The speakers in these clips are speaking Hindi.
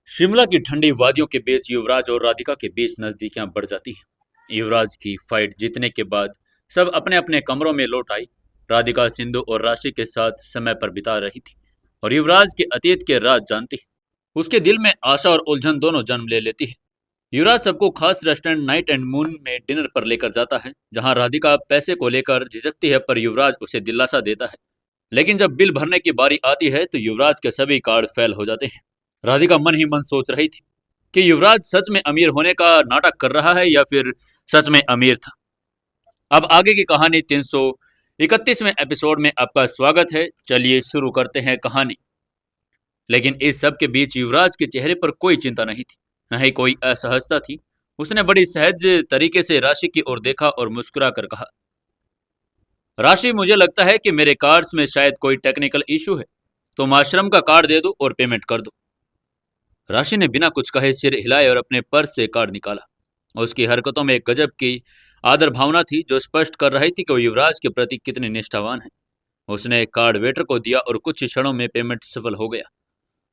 शिमला की ठंडी वादियों के बीच युवराज और राधिका के बीच नजदीकियां बढ़ जाती हैं। युवराज की फाइट जीतने के बाद सब अपने अपने कमरों में लौट आई। राधिका सिंधु और राशि के साथ समय पर बिता रही थी और युवराज के अतीत के राज जानती है। उसके दिल में आशा और उलझन दोनों जन्म ले लेती है। युवराज सबको खास रेस्टोरेंट नाइट एंड मून में डिनर पर लेकर जाता है, जहां राधिका पैसे को लेकर झिझकती है, पर युवराज उसे दिलासा देता है। लेकिन जब बिल भरने की बारी आती है तो युवराज के सभी कार्ड फेल हो जाते हैं। राधिका मन ही मन सोच रही थी कि युवराज सच में अमीर होने का नाटक कर रहा है या फिर सच में अमीर था। अब आगे की कहानी 331वें एपिसोड में आपका स्वागत है। चलिए शुरू करते हैं कहानी। लेकिन इस सब के बीच युवराज के चेहरे पर कोई चिंता नहीं थी, न ही कोई असहजता थी। उसने बड़ी सहज तरीके से राशि की ओर देखा और मुस्कुरा कर कहा, राशि, मुझे लगता है कि मेरे कार्ड्स में शायद कोई टेक्निकल इशू है। तुम आश्रम का कार्ड दे दो और पेमेंट कर दो। राशि ने बिना कुछ कहे सिर हिलाए और अपने पर्स से कार्ड निकाला। उसकी हरकतों में एक गजब की आदर भावना थी, जो स्पष्ट कर रही थी कि वो युवराज के प्रति कितने निष्ठावान है। उसने कार्ड वेटर को दिया और कुछ ही क्षणों में पेमेंट सफल हो गया।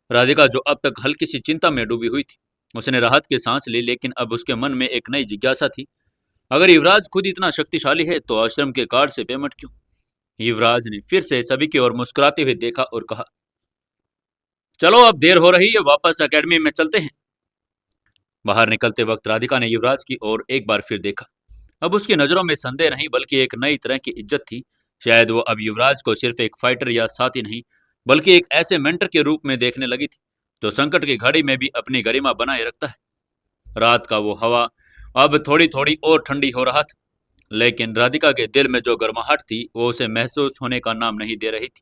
राधिका, जो अब तक हल्की सी चिंता में डूबी हुई थी, उसने राहत की सांस ली, लेकिन अब उसके मन में एक नई जिज्ञासा थी। अगर युवराज खुद इतना शक्तिशाली है तो आश्रम के कार्ड से पेमेंट क्यों? युवराज ने फिर से सभी की ओर मुस्कुराते हुए देखा और कहा, चलो अब देर हो रही है, वापस एकेडमी में चलते हैं। बाहर निकलते वक्त राधिका ने युवराज की ओर एक बार फिर देखा। अब उसकी नजरों में संदेह नहीं, बल्कि एक नई तरह की इज्जत थी। शायद वो अब युवराज को सिर्फ एक फाइटर या साथी नहीं, बल्कि एक ऐसे मेंटर के रूप में देखने लगी थी, जो संकट की घड़ी में भी अपनी गरिमा बनाए रखता है। रात का वो हवा अब थोड़ी थोड़ी और ठंडी हो रहा था, लेकिन राधिका के दिल में जो गर्माहट थी वो उसे महसूस होने का नाम नहीं दे रही थी।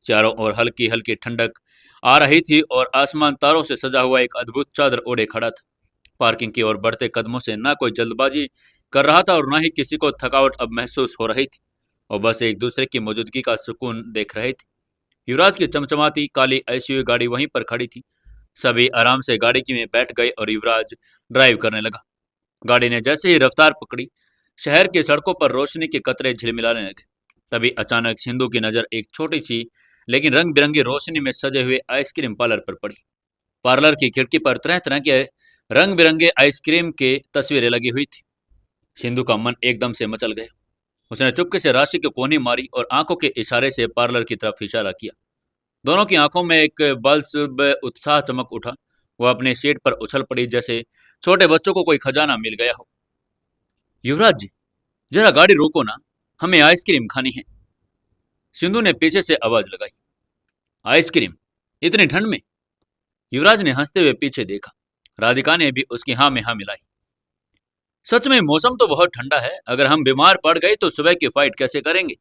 चारों ओर हल्की हल्की ठंडक आ रही थी और आसमान तारों से सजा हुआ एक अद्भुत चादर ओढ़े खड़ा था। पार्किंग की ओर बढ़ते कदमों से ना कोई जल्दबाजी कर रहा था और ना ही किसी को थकावट अब महसूस हो रही थी, और बस एक दूसरे की मौजूदगी का सुकून देख रहे थे। युवराज की चमचमाती काली एसयूवी गाड़ी वहीं पर खड़ी थी। सभी आराम से गाड़ी की में बैठ गए और युवराज ड्राइव करने लगा। गाड़ी ने जैसे ही रफ्तार पकड़ी, शहर की सड़कों पर रोशनी के कतरे झिलमिलाने लगे। तभी अचानक सिंधु की नजर एक छोटी सी लेकिन रंग बिरंगी रोशनी में सजे हुए आइसक्रीम पार्लर पर पड़ी। पार्लर की खिड़की पर तरह तरह के रंग बिरंगे आइसक्रीम के तस्वीरें लगी हुई थी। सिंधु का मन एकदम से मचल गया। उसने चुपके से राशि की कोनी मारी और आंखों के इशारे से पार्लर की तरफ इशारा किया। दोनों की आंखों में एक बल्ब उत्साह चमक उठा। वह अपने सीट पर उछल पड़ी, जैसे छोटे बच्चों को कोई खजाना मिल गया हो। युवराज जी, जरा गाड़ी रोको ना, हमें आइसक्रीम खानी है। सिंधु ने पीछे से आवाज लगाई। आइसक्रीम? इतनी ठंड में? युवराज ने हंसते हुए पीछे देखा। राधिका ने भी उसकी हाँ में हाँ मिलाई। सच में मौसम तो बहुत ठंडा है, अगर हम बीमार पड़ गए तो सुबह की फाइट कैसे करेंगे?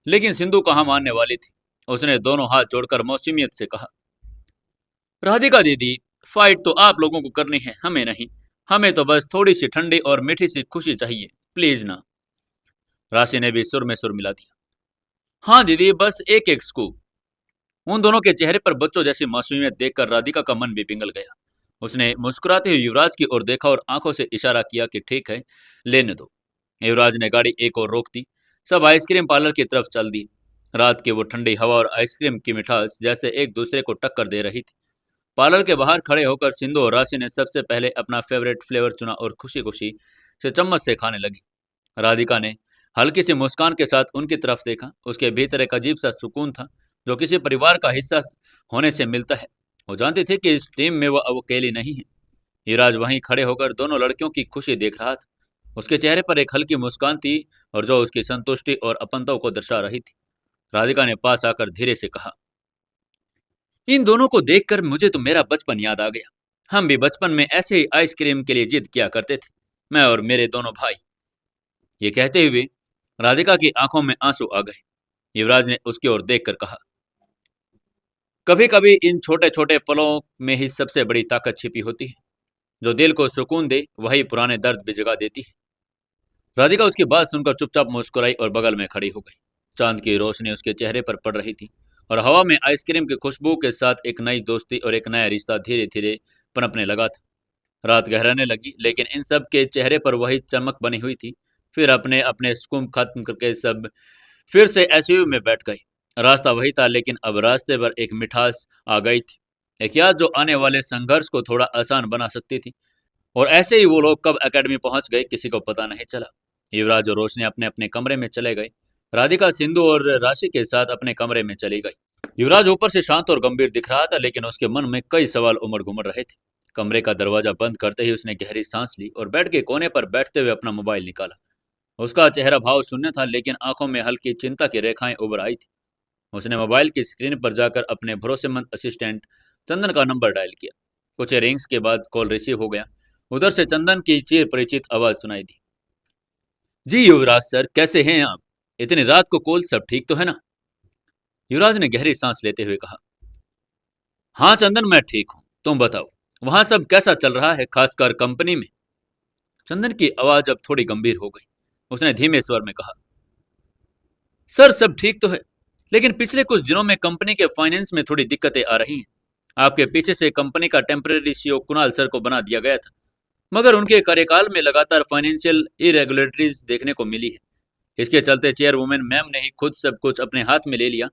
लेकिन सिंधु कहाँ मानने वाली थी। उसने दोनों हाथ जोड़कर मौसमियत से कहा, राधिका दीदी, फाइट तो आप लोगों को करनी है, हमें नहीं। हमें तो बस थोड़ी सी ठंडी और मीठी सी खुशी चाहिए, प्लीज ना। राशि ने भी सुर में सुर मिला दिया, हाँ दीदी, बस एक एक स्कूप। उन दोनों के चेहरे पर बच्चों जैसी मासूमियत देखकर राधिका का मन भी पिघल गया। उसने मुस्कुराते हुए युवराज की ओर देखा और आंखों से इशारा किया कि ठीक है, लेने दो। युवराज ने गाड़ी एक और रोक दी। सब आइसक्रीम पार्लर की तरफ चल दी। रात की वो ठंडी हवा और आइसक्रीम की मिठास जैसे एक दूसरे को टक्कर दे रही थी। पार्लर के बाहर खड़े होकर सिंधु और राशि ने सबसे पहले अपना फेवरेट फ्लेवर चुना और खुशी खुशी से चम्मच से खाने लगी। राधिका ने हल्की सी मुस्कान के साथ उनकी तरफ देखा। उसके भीतर एक अजीब सा सुकून था, जो किसी परिवार का हिस्सा होने से मिलता है। वो जानती थी कि इस टीम में वो अब अकेली नहीं है। युवराज वहीं खड़े होकर दोनों लड़कियों की खुशी देख रहा था। उसके चेहरे पर एक हल्की मुस्कान थी और जो उसकी संतुष्टि और अपनता को दर्शा रही थी। राधिका ने पास आकर धीरे से कहा, इन दोनों को देखकर मुझे तो मेरा बचपन याद आ गया। हम भी बचपन में ऐसे ही आइसक्रीम के लिए जिद किया करते थे, मैं और मेरे दोनों भाई। ये कहते हुए राधिका की आंखों में आंसू आ गए। युवराज ने उसकी ओर देखकर कहा, कभी कभी इन छोटे छोटे पलों में ही सबसे बड़ी ताकत छिपी होती है। जो दिल को सुकून दे वही पुराने दर्द भी जगा देती है। राधिका उसकी बात सुनकर चुपचाप मुस्कुराई और बगल में खड़ी हो गई। चांद की रोशनी उसके चेहरे पर पड़ रही थी और हवा में आइसक्रीम की खुशबू के साथ एक नई दोस्ती और एक नया रिश्ता धीरे धीरे पनपने लगा था। रात गहराने लगी, लेकिन इन सब के चेहरे पर वही चमक बनी हुई थी। फिर अपने अपने सुकून खत्म करके सब फिर से एसयूवी में बैठ गई। रास्ता वही था, लेकिन अब रास्ते पर एक मिठास आ गई थी। एक याद जो आने वाले संघर्ष को थोड़ा आसान बना सकती थी। और ऐसे ही वो लोग कब एकेडमी पहुंच गए किसी को पता नहीं चला। युवराज और रोशनी अपने अपने कमरे में चले गए। राधिका सिंधु और राशि के साथ अपने कमरे में चली गई। युवराज ऊपर से शांत और गंभीर दिख रहा था, लेकिन उसके मन में कई सवाल उमड़ घुमड़ रहे थे। कमरे का दरवाजा बंद करते ही उसने गहरी सांस ली और बेड के कोने पर बैठते हुए अपना मोबाइल निकाला। उसका चेहरा भाव शून्य था, लेकिन आंखों में हल्की चिंता की रेखाएं उभर आई थी। उसने मोबाइल की स्क्रीन पर जाकर अपने भरोसेमंद असिस्टेंट चंदन का नंबर डायल किया। कुछ रिंग्स के बाद कॉल रिसीव हो गया। उधर से चंदन की चिर परिचित आवाज सुनाई दी। जी युवराज सर, कैसे हैं आप? इतनी रात को कॉल, सब ठीक तो है ना? युवराज ने गहरी सांस लेते हुए कहा। हाँ चंदन, मैं ठीक हूं। तुम बताओ, वहां सब कैसा चल रहा है, खासकर कंपनी में? चंदन की आवाज अब थोड़ी गंभीर हो गई। उसने धीमे स्वर में कहा, सर सब ठीक तो है, लेकिन पिछले कुछ दिनों में कंपनी के फाइनेंस में थोड़ी दिक्कतें आ रही हैं। आपके पीछे से कंपनी का टेम्परेरी सीईओ कुणाल सर को बना दिया गया था, मगर उनके कार्यकाल में लगातार फाइनेंशियल इरेगुलेटरीज देखने को मिली है। इसके चलते चेयरवुमेन मैम ने ही खुद सब कुछ अपने हाथ में ले लिया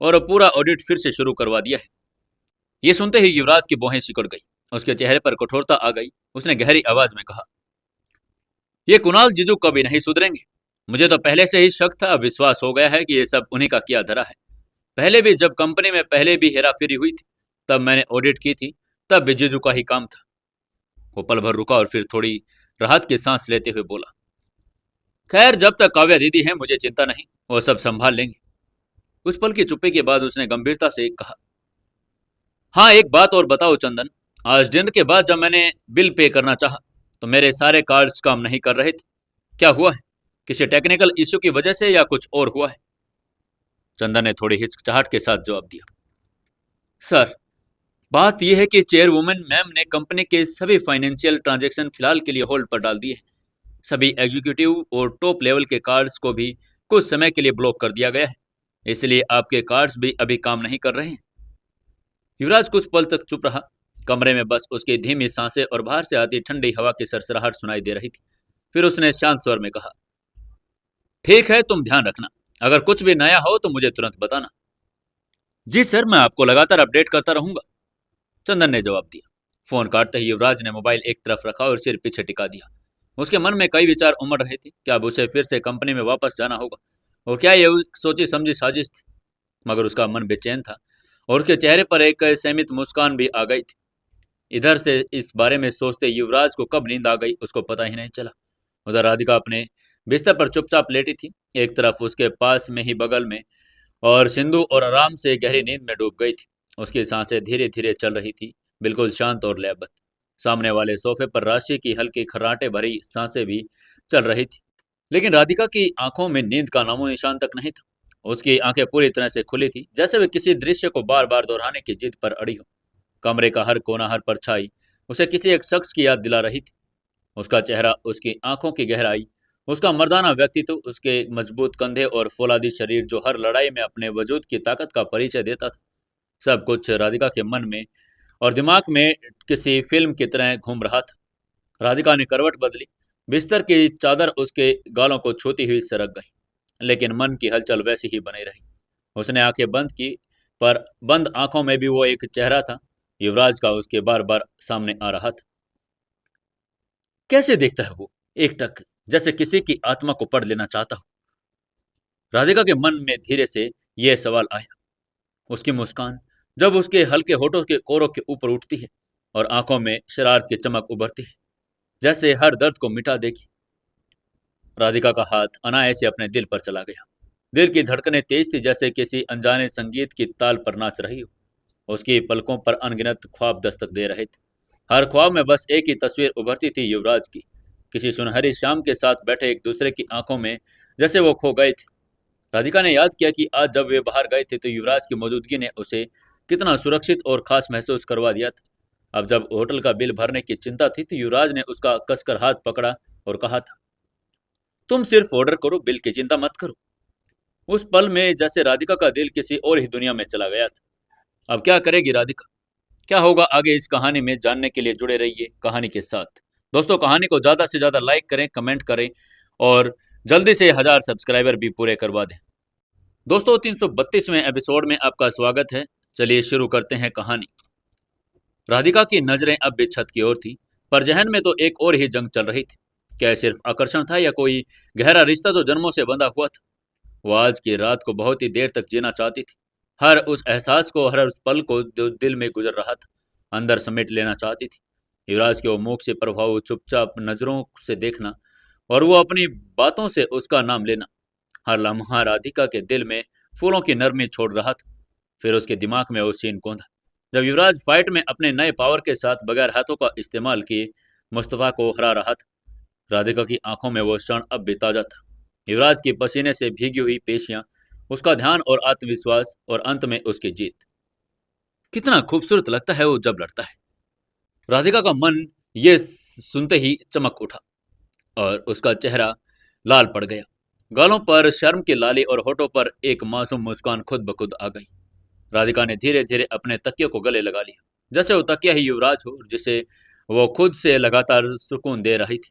और अब पूरा ऑडिट फिर से शुरू करवा दिया है। ये सुनते ही युवराज की भौहें सिकुड़ गई। उसके चेहरे पर कठोरता आ गई। उसने गहरी आवाज में कहा, ये कुणाल जीजू कभी नहीं सुधरेंगे। मुझे तो पहले से ही शक था, अब विश्वास हो गया है कि ये सब उन्हीं का किया धरा है। पहले भी जब कंपनी में पहले भी हेराफेरी हुई थी, तब मैंने ऑडिट की थी, तब भी जीजू का ही काम था। वो पल भर रुका और फिर थोड़ी राहत की सांस लेते हुए बोला, खैर जब तक काव्या दीदी है मुझे चिंता नहीं, वो सब संभाल लेंगे। कुछ पल की चुप्पी के बाद उसने गंभीरता से कहा, हाँ एक बात और बताओ चंदन, आज डिनर के बाद जब मैंने बिल पे करना चाहा तो मेरे सारे कार्ड्स काम नहीं कर रहे थे। क्या हुआ है? किसी टेक्निकल इश्यू की वजह से या कुछ और हुआ है? चंदन ने थोड़ी हिचकिचाहट के साथ जवाब दिया, सर बात यह है कि चेयरवुमेन मैम ने कंपनी के सभी फाइनेंशियल ट्रांजैक्शन फिलहाल के लिए होल्ड पर डाल दिए हैं। सभी एग्जीक्यूटिव और टॉप लेवल के कार्ड्स को भी कुछ समय के लिए ब्लॉक कर दिया गया है, इसलिए आपके कार्ड्स भी अभी काम नहीं कर रहे हैं। युवराज कुछ पल तक चुप रहा। कमरे में बस उसकी धीमी सांसें और बाहर से आती ठंडी हवा की सरसराहट सुनाई दे रही थी। फिर उसने शांत स्वर में कहा, ठीक है, तुम ध्यान रखना, अगर कुछ भी नया हो तो मुझे तुरंत बताना। जी सर, मैं आपको लगातार अपडेट करता रहूंगा, चंदन ने जवाब दिया। फोन काटते ही युवराज ने मोबाइल एक तरफ रखा और सिर पीछे टिका दिया। उसके मन में कई विचार उमड़ रहे थे। क्या अब उसे फिर से कंपनी में वापस जाना होगा, और क्या ये सोची समझी साजिश थी? मगर उसका मन बेचैन था और उसके चेहरे पर एक सीमित मुस्कान भी आ गई थी। इधर से इस बारे में सोचते युवराज को कब नींद आ गई उसको पता ही नहीं चला। उधर राधिका अपने बिस्तर पर चुपचाप लेटी थी, एक तरफ उसके पास में ही बगल में और सिंधु और आराम से गहरी नींद में डूब गई थी। उसकी सांसें धीरे धीरे चल रही थी, बिल्कुल शांत और लयबद्ध। सामने वाले सोफे पर राशि की हल्की खर्राटे भरी सांसें भी चल रही थी, लेकिन राधिका की आंखों में नींद का नामो निशान तक नहीं था। उसकी आंखें पूरी तरह से खुली थी, जैसे वे किसी दृश्य को बार बार दोहराने की जिद पर अड़ी हो। कमरे का हर कोना, हर परछाई उसे किसी एक शख्स की याद दिला रही थी। उसका चेहरा, उसकी आंखों की गहराई, उसका मर्दाना व्यक्तित्व, उसके मजबूत कंधे और फौलादी शरीर जो हर लड़ाई में अपने वजूद की ताकत का परिचय देता था। सब कुछ राधिका के मन में और दिमाग में किसी फिल्म की तरह घूम रहा था। राधिका ने करवट बदली। बिस्तर की चादर उसके गालों को छूती हुई सरक गई, लेकिन मन की हलचल वैसी ही बनी रही। उसने आंखें बंद की, पर बंद आंखों में भी वो एक चेहरा था, युवराज का, उसके बार बार सामने आ रहा था। कैसे देखता है वो, एकटक, जैसे किसी की आत्मा को पढ़ लेना चाहता हो। राधिका के मन में धीरे से यह सवाल आया। उसकी मुस्कान जब उसके हल्के होठों के कोरों के ऊपर उठती है और आंखों में शरारत की चमक उभरती है, जैसे हर दर्द को मिटा देगी। राधिका का हाथ अनायास से अपने दिल पर चला गया। दिल की धड़कनें तेज थी, जैसे किसी अनजाने संगीत की ताल पर नाच रही हो। उसकी पलकों पर अनगिनत ख्वाब दस्तक दे रहे थे। हर ख्वाब में बस एक ही तस्वीर उभरती थी, युवराज की, किसी सुनहरी शाम के साथ बैठे एक दूसरे की आंखों में, जैसे वो खो गए थे। राधिका ने याद किया कि आज जब वे बाहर गए थे तो युवराज की मौजूदगी ने उसे कितना सुरक्षित और खास महसूस करवा दिया था। अब जब होटल का बिल भरने की चिंता थी तो युवराज ने उसका कसकर हाथ पकड़ा और कहा था, तुम सिर्फ ऑर्डर करो, बिल की चिंता मत करो। उस पल में जैसे राधिका का दिल किसी और ही दुनिया में चला गया था। अब क्या करेगी राधिका? क्या होगा आगे इस कहानी में, जानने के लिए जुड़े रहिए कहानी के साथ। दोस्तों, कहानी को ज़्यादा से ज़्यादा लाइक करें, कमेंट करें और जल्दी से 1000 सब्सक्राइबर भी पूरे करवा दें। दोस्तों, 332वें एपिसोड में आपका स्वागत है। चलिए शुरू करते हैं कहानी। राधिका की नजरें अब भी छत की ओर थी, पर जहन में तो एक और ही जंग चल रही थी। क्या ये सिर्फ आकर्षण था या कोई गहरा रिश्ता जो जन्मों से बंधा हुआ था? वो आज की रात को बहुत ही देर तक जीना चाहती थी। हर उस एहसास को, हर उस पल को जो दिल में गुजर रहा था, अंदर समेट लेना चाहती थी। युवराज के वो मुख से प्रभाव, चुपचाप नजरों से देखना और वो अपनी बातों से उसका नाम लेना, हर लम्हा राधिका के दिल में फूलों की नरमी छोड़ रहा था। फिर उसके दिमाग में वो सीन कौंधा जब युवराज फाइट में अपने नए पावर के साथ बगैर हाथों का इस्तेमाल किए मुस्तफा को हरा रहा था। राधिका की आंखों में वो क्षण अब भी ताजा था। युवराज की पसीने से भीगी हुई पेशियां, उसका ध्यान और आत्मविश्वास, और अंत में उसकी जीत। कितना खूबसूरत लगता है वो जब लड़ता है। राधिका का मन ये सुनते ही चमक उठा और उसका चेहरा लाल पड़ गया। गालों पर शर्म की लाली और होठों पर एक मासूम मुस्कान खुद ब खुद आ गई। राधिका ने धीरे धीरे अपने तकिए को गले लगा लिया, जैसे वो तकिया ही युवराज हो, जिसे वो खुद से लगातार सुकून दे रही थी।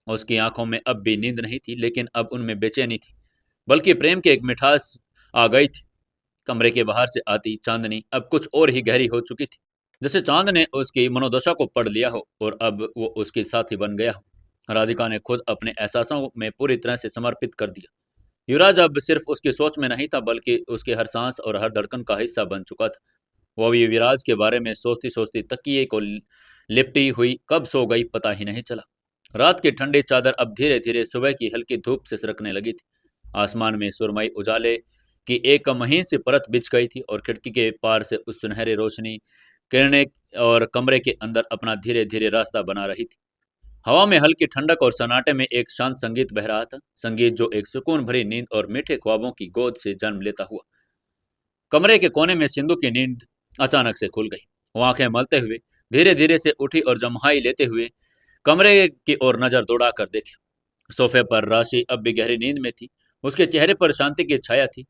उसकी आंखों में अब भी नींद नहीं थी, लेकिन अब उनमें बेचैनी थी, बल्कि प्रेम की एक मिठास आ गई थी। कमरे के बाहर से आती चांदनी अब कुछ और ही गहरी हो चुकी थी, जैसे चांद ने उसकी मनोदशा को पढ़ लिया हो और अब वो उसके साथी बन गया हो। राधिका ने खुद अपने एहसासों में पूरी तरह से समर्पित कर दिया। युवराज अब सिर्फ उसकी सोच में नहीं था, बल्कि उसके हर सांस और हर धड़कन का हिस्सा बन चुका था। वो भी युवराज के बारे में सोचती सोचती तकिए को लिपटी हुई कब सो गई पता ही नहीं चला। रात की ठंडी चादर अब धीरे धीरे सुबह की हल्की धूप से सरकने लगी थी। आसमान में सुरमई उजाले की एक महीन सी परत बिछ गई थी और खिड़की के पार से उस सुनहरी रोशनी किरणें और कमरे के अंदर अपना धीरे धीरे रास्ता बना रही थी। हवा में हल्की ठंडक और सन्नाटे में एक शांत संगीत बह रहा था, संगीत जो एक सुकून भरी नींद और मीठे ख्वाबों की गोद से जन्म लेता हुआ। कमरे के कोने में सिंधु की नींद अचानक से खुल गई। वो आंखें मलते हुए धीरे धीरे से उठी और जम्हाई लेते हुए कमरे की ओर नजर दौड़ा कर देखे। सोफे पर राशि अब भी गहरी नींद में थी। उसके चेहरे पर शांति की छाया थी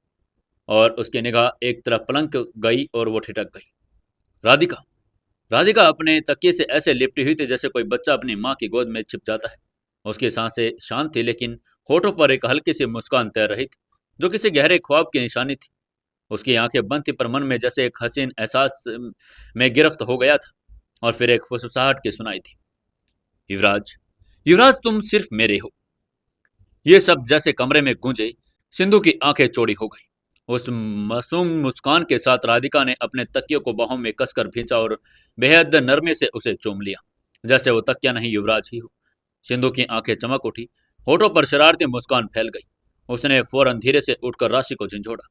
और उसकी निगाह एक तरफ पलंग गई और वो ठिठक गई। राधिका। राधिका अपने तकिए से ऐसे लिपटी हुई थी जैसे कोई बच्चा अपनी माँ की गोद में छिप जाता है। उसकी सांसें शांत थी, लेकिन होठों पर एक हल्की सी मुस्कान तैर रही थी, जो किसी गहरे ख्वाब की निशानी थी। उसकी आंखें बंद थी, पर मन में जैसे एक हसीन एहसास में गिरफ्त हो गया था। और फिर एक फुसफुसाहट की सुनाई थी। युवराज, युवराज तुम सिर्फ मेरे हो। ये शब्द जैसे कमरे में गूंजे, सिंधु की आंखें चौड़ी हो गई। उस मासूम मुस्कान के साथ राधिका ने अपने तकिए को बाहों में कसकर खींचा और बेहद नरमी से उसे चूम लिया, जैसे वो तकिया नहीं युवराज ही हो। सिंधु की आंखें चमक उठी, होठों पर शरारती मुस्कान फैल गई। उसने फौरन धीरे से उठकर राशि को झंझोड़ा।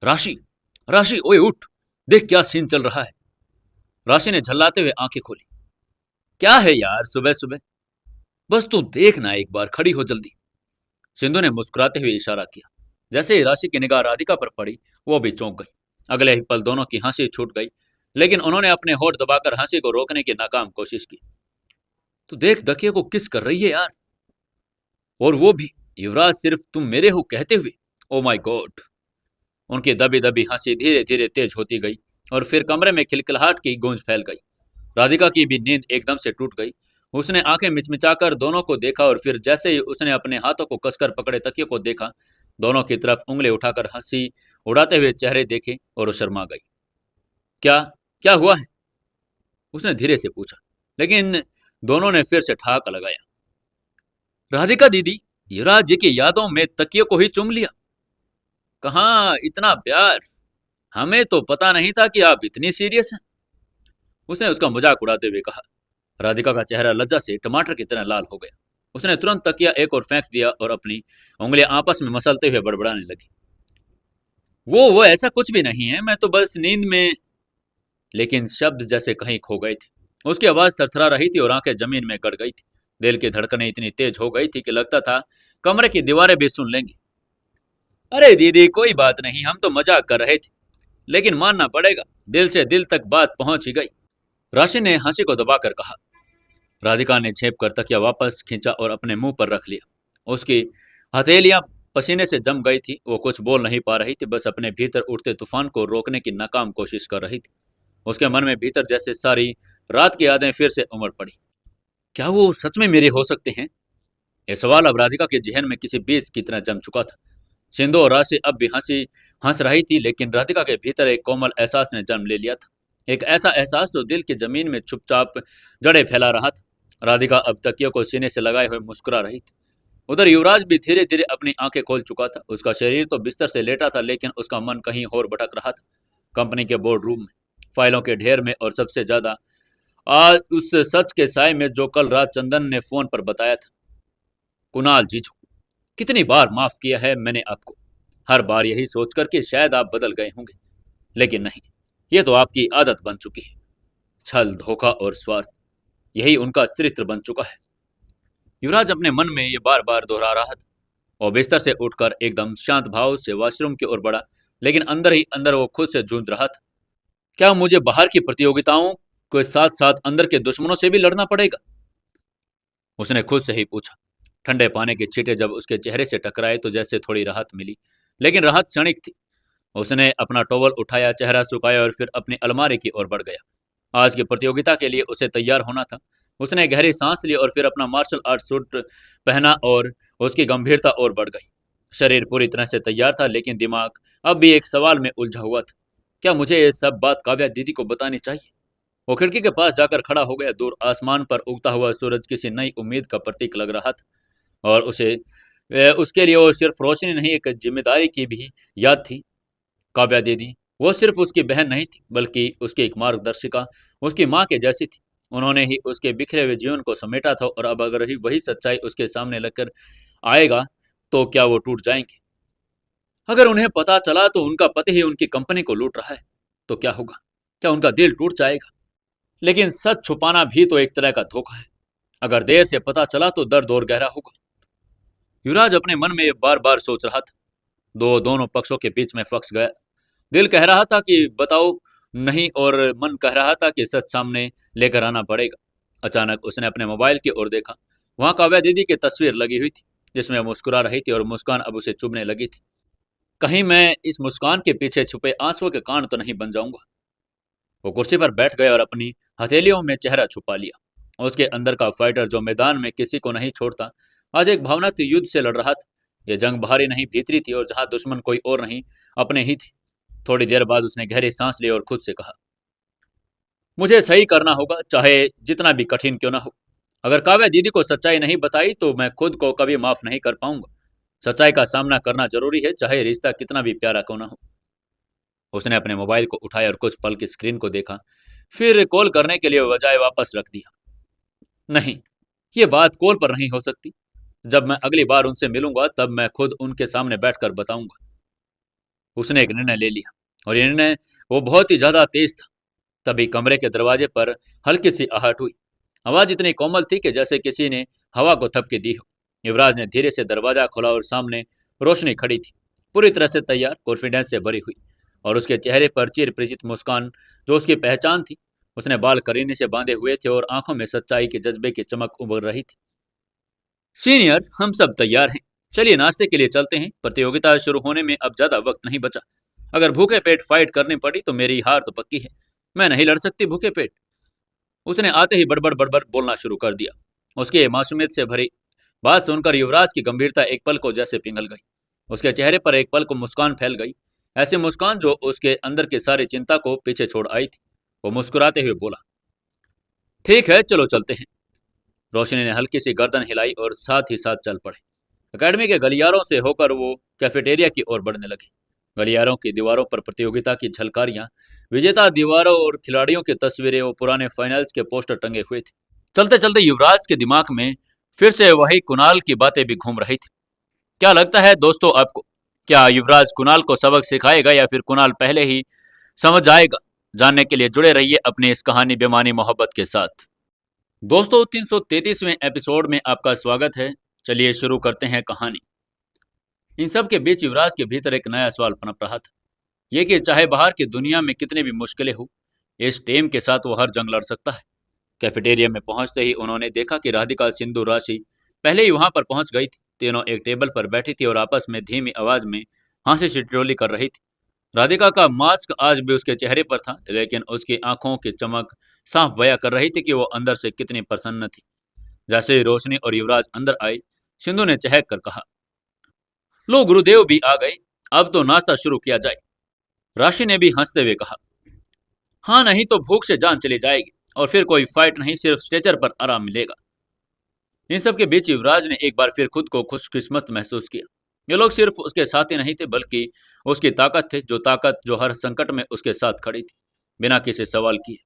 राशि, राशि, ओए उठ, देख क्या सीन चल रहा है। राशि ने झल्लाते हुए आंखें खोली। क्या है यार सुबह सुबह? बस तू देखना, एक बार खड़ी हो जल्दी। सिंधु ने मुस्कुराते हुए इशारा किया। जैसे ही राशि की निगाह राधिका पर पड़ी, वो भी चौंक गई। अगले ही पल दोनों की हंसी छूट गई, लेकिन उन्होंने अपने होठ दबाकर हंसी को रोकने की नाकाम कोशिश की। तू देख दकिया को किस कर रही है यार, और वो भी युवराज सिर्फ तुम मेरे हो कहते हुए। Oh my God. उनकी दबी दबी हंसी धीरे धीरे तेज होती गई और फिर कमरे में खिलखिलाहट की गूंज फैल गई। राधिका की भी नींद एकदम से टूट गई। उसने आंखें मिचमिचाकर दोनों को देखा और फिर जैसे ही उसने अपने हाथों को कसकर पकड़े तकिए को देखा, दोनों की तरफ उंगली उठाकर हंसी उड़ाते हुए चेहरे देखे और वो शर्मा गई। क्या, क्या हुआ है? उसने धीरे से पूछा, लेकिन दोनों ने फिर से ठहाका लगाया। राधिका दीदी, युवराज जी की यादों में तकिए को ही चूम लिया। कहाँ इतना प्यार, हमें तो पता नहीं था कि आप इतनी सीरियस हैं। उसने उसका मजाक उड़ाते हुए कहा। राधिका का चेहरा लज्जा से टमाटर की तरह लाल हो गया। उसने तुरंत तकिया एक और फेंक दिया और अपनी उंगलियां आपस में मसलते हुए बड़बड़ाने लगी। वो ऐसा कुछ भी नहीं है, मैं तो बस नींद में। लेकिन शब्द जैसे कहीं खो गए थे। उसकी आवाज थरथरा रही थी और आंखें जमीन में गड़ गई थी। दिल की धड़कनें इतनी तेज हो गई थी कि लगता था कमरे की दीवारें भी सुन लेंगी। अरे दीदी कोई बात नहीं, हम तो मजाक कर रहे थे, लेकिन मानना पड़ेगा दिल से दिल तक बात पहुंच ही गई। राशि ने हंसी को दबाकर कहा। राधिका ने झेप कर तकिया वापस खींचा और अपने मुंह पर रख लिया। उसकी हथेलियां पसीने से जम गई थी। वो कुछ बोल नहीं पा रही थी, बस अपने भीतर उठते तूफान को रोकने की नाकाम कोशिश कर रही थी। उसके मन में भीतर जैसे सारी रात की यादें फिर से उमड़ पड़ी। क्या वो सच में मेरे हो सकते हैं? यह सवाल अब राधिका के जहन में किसी बीज की तरह जम चुका था। सिंधु और राशि अब भी हंस रही थी, लेकिन राधिका के भीतर एक कोमल एहसास ने जन्म ले लिया था। एक ऐसा एहसास जो दिल की जमीन में चुपचाप जड़ें फैला रहा था। राधिका अब तकियों को सीने से लगाए हुए मुस्कुरा रही थी। उधर युवराज भी धीरे धीरे अपनी आंखें खोल चुका था। उसका शरीर तो बिस्तर से लेटा था, लेकिन उसका मन कहीं और भटक रहा था। कंपनी के बोर्ड रूम में, फाइलों के ढेर में, और सबसे ज्यादा आज उस सच के साय में जो कल रात चंदन ने फोन पर बताया था। कुणाल जीजू, कितनी बार माफ किया है मैंने आपको, हर बार यही सोचकर कि शायद आप बदल गए होंगे, लेकिन नहीं, ये तो आपकी आदत बन चुकी है। छल, धोखा और स्वार्थ, यही उनका चरित्र बन चुका है। युवराज अपने मन में ये बार बार दोहरा रहा था और बिस्तर से उठकर एकदम शांत भाव से वॉशरूम की ओर बढ़ा, लेकिन अंदर ही अंदर वो खुद से जूझ रहा था। क्या मुझे बाहर की प्रतियोगिताओं के साथ साथ अंदर के दुश्मनों से भी लड़ना पड़ेगा? उसने खुद से ही पूछा। ठंडे पानी के छींटे जब उसके चेहरे से टकराए तो जैसे थोड़ी राहत मिली, लेकिन राहत क्षणिक थी। उसने अपना टॉवल उठाया, चेहरा सुखाया और फिर अपनी अलमारी की ओर बढ़ गया। आज की प्रतियोगिता के लिए उसे तैयार होना था। उसने गहरी सांस ली और फिर अपना मार्शल आर्ट सूट पहना और उसकी गंभीरता और बढ़ गई। शरीर पूरी तरह से तैयार था, लेकिन दिमाग अब भी एक सवाल में उलझा हुआ था। क्या मुझे ये सब बात काव्या दीदी को बतानी चाहिए? वो खिड़की के पास जाकर खड़ा हो गया। दूर आसमान पर उगता हुआ सूरज किसी नई उम्मीद का प्रतीक लग रहा था, और उसके लिए वो सिर्फ रोशनी नहीं, एक जिम्मेदारी की भी याद थी। काव्या दीदी वो सिर्फ उसकी बहन नहीं थी, बल्कि उसकी एक मार्गदर्शिका, उसकी माँ के जैसी थी। उन्होंने ही उसके बिखरे हुए जीवन को समेटा था, और अब अगर ही वही सच्चाई उसके सामने लगकर आएगा तो क्या वो टूट जाएंगे? अगर उन्हें पता चला तो उनका पति ही उनकी कंपनी को लूट रहा है, तो क्या होगा? क्या उनका दिल टूट जाएगा? लेकिन सच छुपाना भी तो एक तरह का धोखा है। अगर देर से पता चला तो दर्द और गहरा होगा। युवराज अपने मन में बार बार सोच रहा था। दोनों पक्षों के बीच में फंस गया। दिल कह रहा था कि बताओ नहीं, और मन कह रहा था कि सच सामने लेकर आना पड़ेगा। अचानक उसने अपने मोबाइल की ओर देखा। वहां काव्या दीदी की तस्वीर लगी हुई थी, जिसमें वो मुस्कुरा रही थी, और मुस्कान अब उसे चुभने लगी थी। कहीं मैं इस मुस्कान के पीछे छुपे आंसुओं के कांड तो नहीं बन जाऊंगा? वो कुर्सी पर बैठ गए और अपनी हथेलियों में चेहरा छुपा लिया। उसके अंदर का फाइटर जो मैदान में किसी को नहीं छोड़ता, आज एक भावनात्मक युद्ध से लड़ रहा था। यह जंग बाहरी नहीं, भीतरी थी, और जहां दुश्मन कोई और नहीं, अपने ही थे। थोड़ी देर बाद उसने गहरी सांस ली और खुद से कहा, मुझे सही करना होगा, चाहे जितना भी कठिन क्यों ना हो। अगर काव्या दीदी को सच्चाई नहीं बताई तो मैं खुद को कभी माफ नहीं कर पाऊंगा। सच्चाई का सामना करना जरूरी है, चाहे रिश्ता कितना भी प्यारा क्यों ना हो। उसने अपने मोबाइल को उठाया और कुछ पल की स्क्रीन को देखा, फिर कॉल करने के लिए बजाय वापस रख दिया। नहीं, ये बात कॉल पर नहीं हो सकती। जब मैं अगली बार उनसे मिलूंगा तब मैं खुद उनके सामने बैठकर बताऊंगा। उसने एक निर्णय ले लिया, और ये निर्णय वो बहुत ही ज्यादा तेज था। तभी कमरे के दरवाजे पर हल्की सी आहट हुई। आवाज इतनी कोमल थी कि जैसे किसी ने हवा को थपकी दी हो। युवराज ने धीरे से दरवाजा खोला और सामने रोशनी खड़ी थी, पूरी तरह से तैयार, कॉन्फिडेंस से भरी हुई, और उसके चेहरे पर चिर परिचित मुस्कान जो उसकी पहचान थी। उसने बाल करीने से बांधे हुए थे और आंखों में सच्चाई के जज्बे की चमक उभर रही थी। सीनियर, हम सब तैयार हैं। चलिए नाश्ते के लिए चलते हैं। प्रतियोगिता शुरू होने में अब ज्यादा वक्त नहीं बचा। अगर भूखे पेट फाइट करनी पड़ी तो मेरी हार तो पक्की है। मैं नहीं लड़ सकती भूखे पेट। उसने आते ही बड़बड़ बड़बड़ बोलना शुरू कर दिया। उसकी मासूमियत से भरी बात सुनकर युवराज की गंभीरता एक पल को जैसे पिघल गई। उसके चेहरे पर एक पल को मुस्कान फैल गई, ऐसी मुस्कान जो उसके अंदर की सारी चिंता को पीछे छोड़ आई थी। वो मुस्कुराते हुए बोला, ठीक है, चलो चलते हैं। रोशनी ने हल्की सी गर्दन हिलाई और साथ ही साथ चल पड़े। अकेडमी के गलियारों से होकर वो कैफेटेरिया की ओर बढ़ने लगे। गलियारों की दीवारों पर प्रतियोगिता की झलकारियां, विजेता दीवारों और खिलाड़ियों की तस्वीरें और पुराने फाइनल्स के पोस्टर टंगे हुए थे। चलते चलते युवराज के दिमाग में फिर से वही कुणाल की बातें भी घूम रही थी। क्या लगता है दोस्तों आपको, क्या युवराज कुणाल को सबक सिखाएगा या फिर कुणाल पहले ही समझ जाएगा? जानने के लिए जुड़े रहिए अपनी इस कहानी बेमानी मोहब्बत के साथ। दोस्तों, 333वें एपिसोड में आपका स्वागत है। चलिए शुरू करते हैं कहानी। इन सब के बीच युवराज के भीतर एक नया सवाल पनप रहा था। ये कि चाहे बाहर की दुनिया में कितनी भी मुश्किलें हो, इस टीम के साथ वो हर जंग लड़ सकता है। कैफेटेरिया में पहुंचते ही उन्होंने देखा कि राधिका, सिंधु, राशि पहले ही वहां पर पहुंच गई थी। तीनों एक टेबल पर बैठी थी और आपस में धीमी आवाज में हंसी ठिठोली कर रही थी। राधिका का मास्क आज भी उसके चेहरे पर था, लेकिन उसकी आंखों की चमक साफ बयां कर रही थी कि वो अंदर से कितनी प्रसन्न थी। जैसे ही रोशनी और युवराज अंदर आई, सिंधु ने चहक कर कहा, लो गुरुदेव भी आ गए, अब तो नाश्ता शुरू किया जाए। राशि ने भी हंसते हुए कहा, हाँ नहीं तो भूख से जान चली जाएगी और फिर कोई फाइट नहीं, सिर्फ स्ट्रेचर पर आराम मिलेगा। इन सब के बीच युवराज ने एक बार फिर खुद को खुशकिस्मत महसूस किया। ये लोग सिर्फ उसके साथी नहीं थे, बल्कि उसकी ताकत थे, जो ताकत जो हर संकट में उसके साथ खड़ी थी, बिना किसी सवाल किए।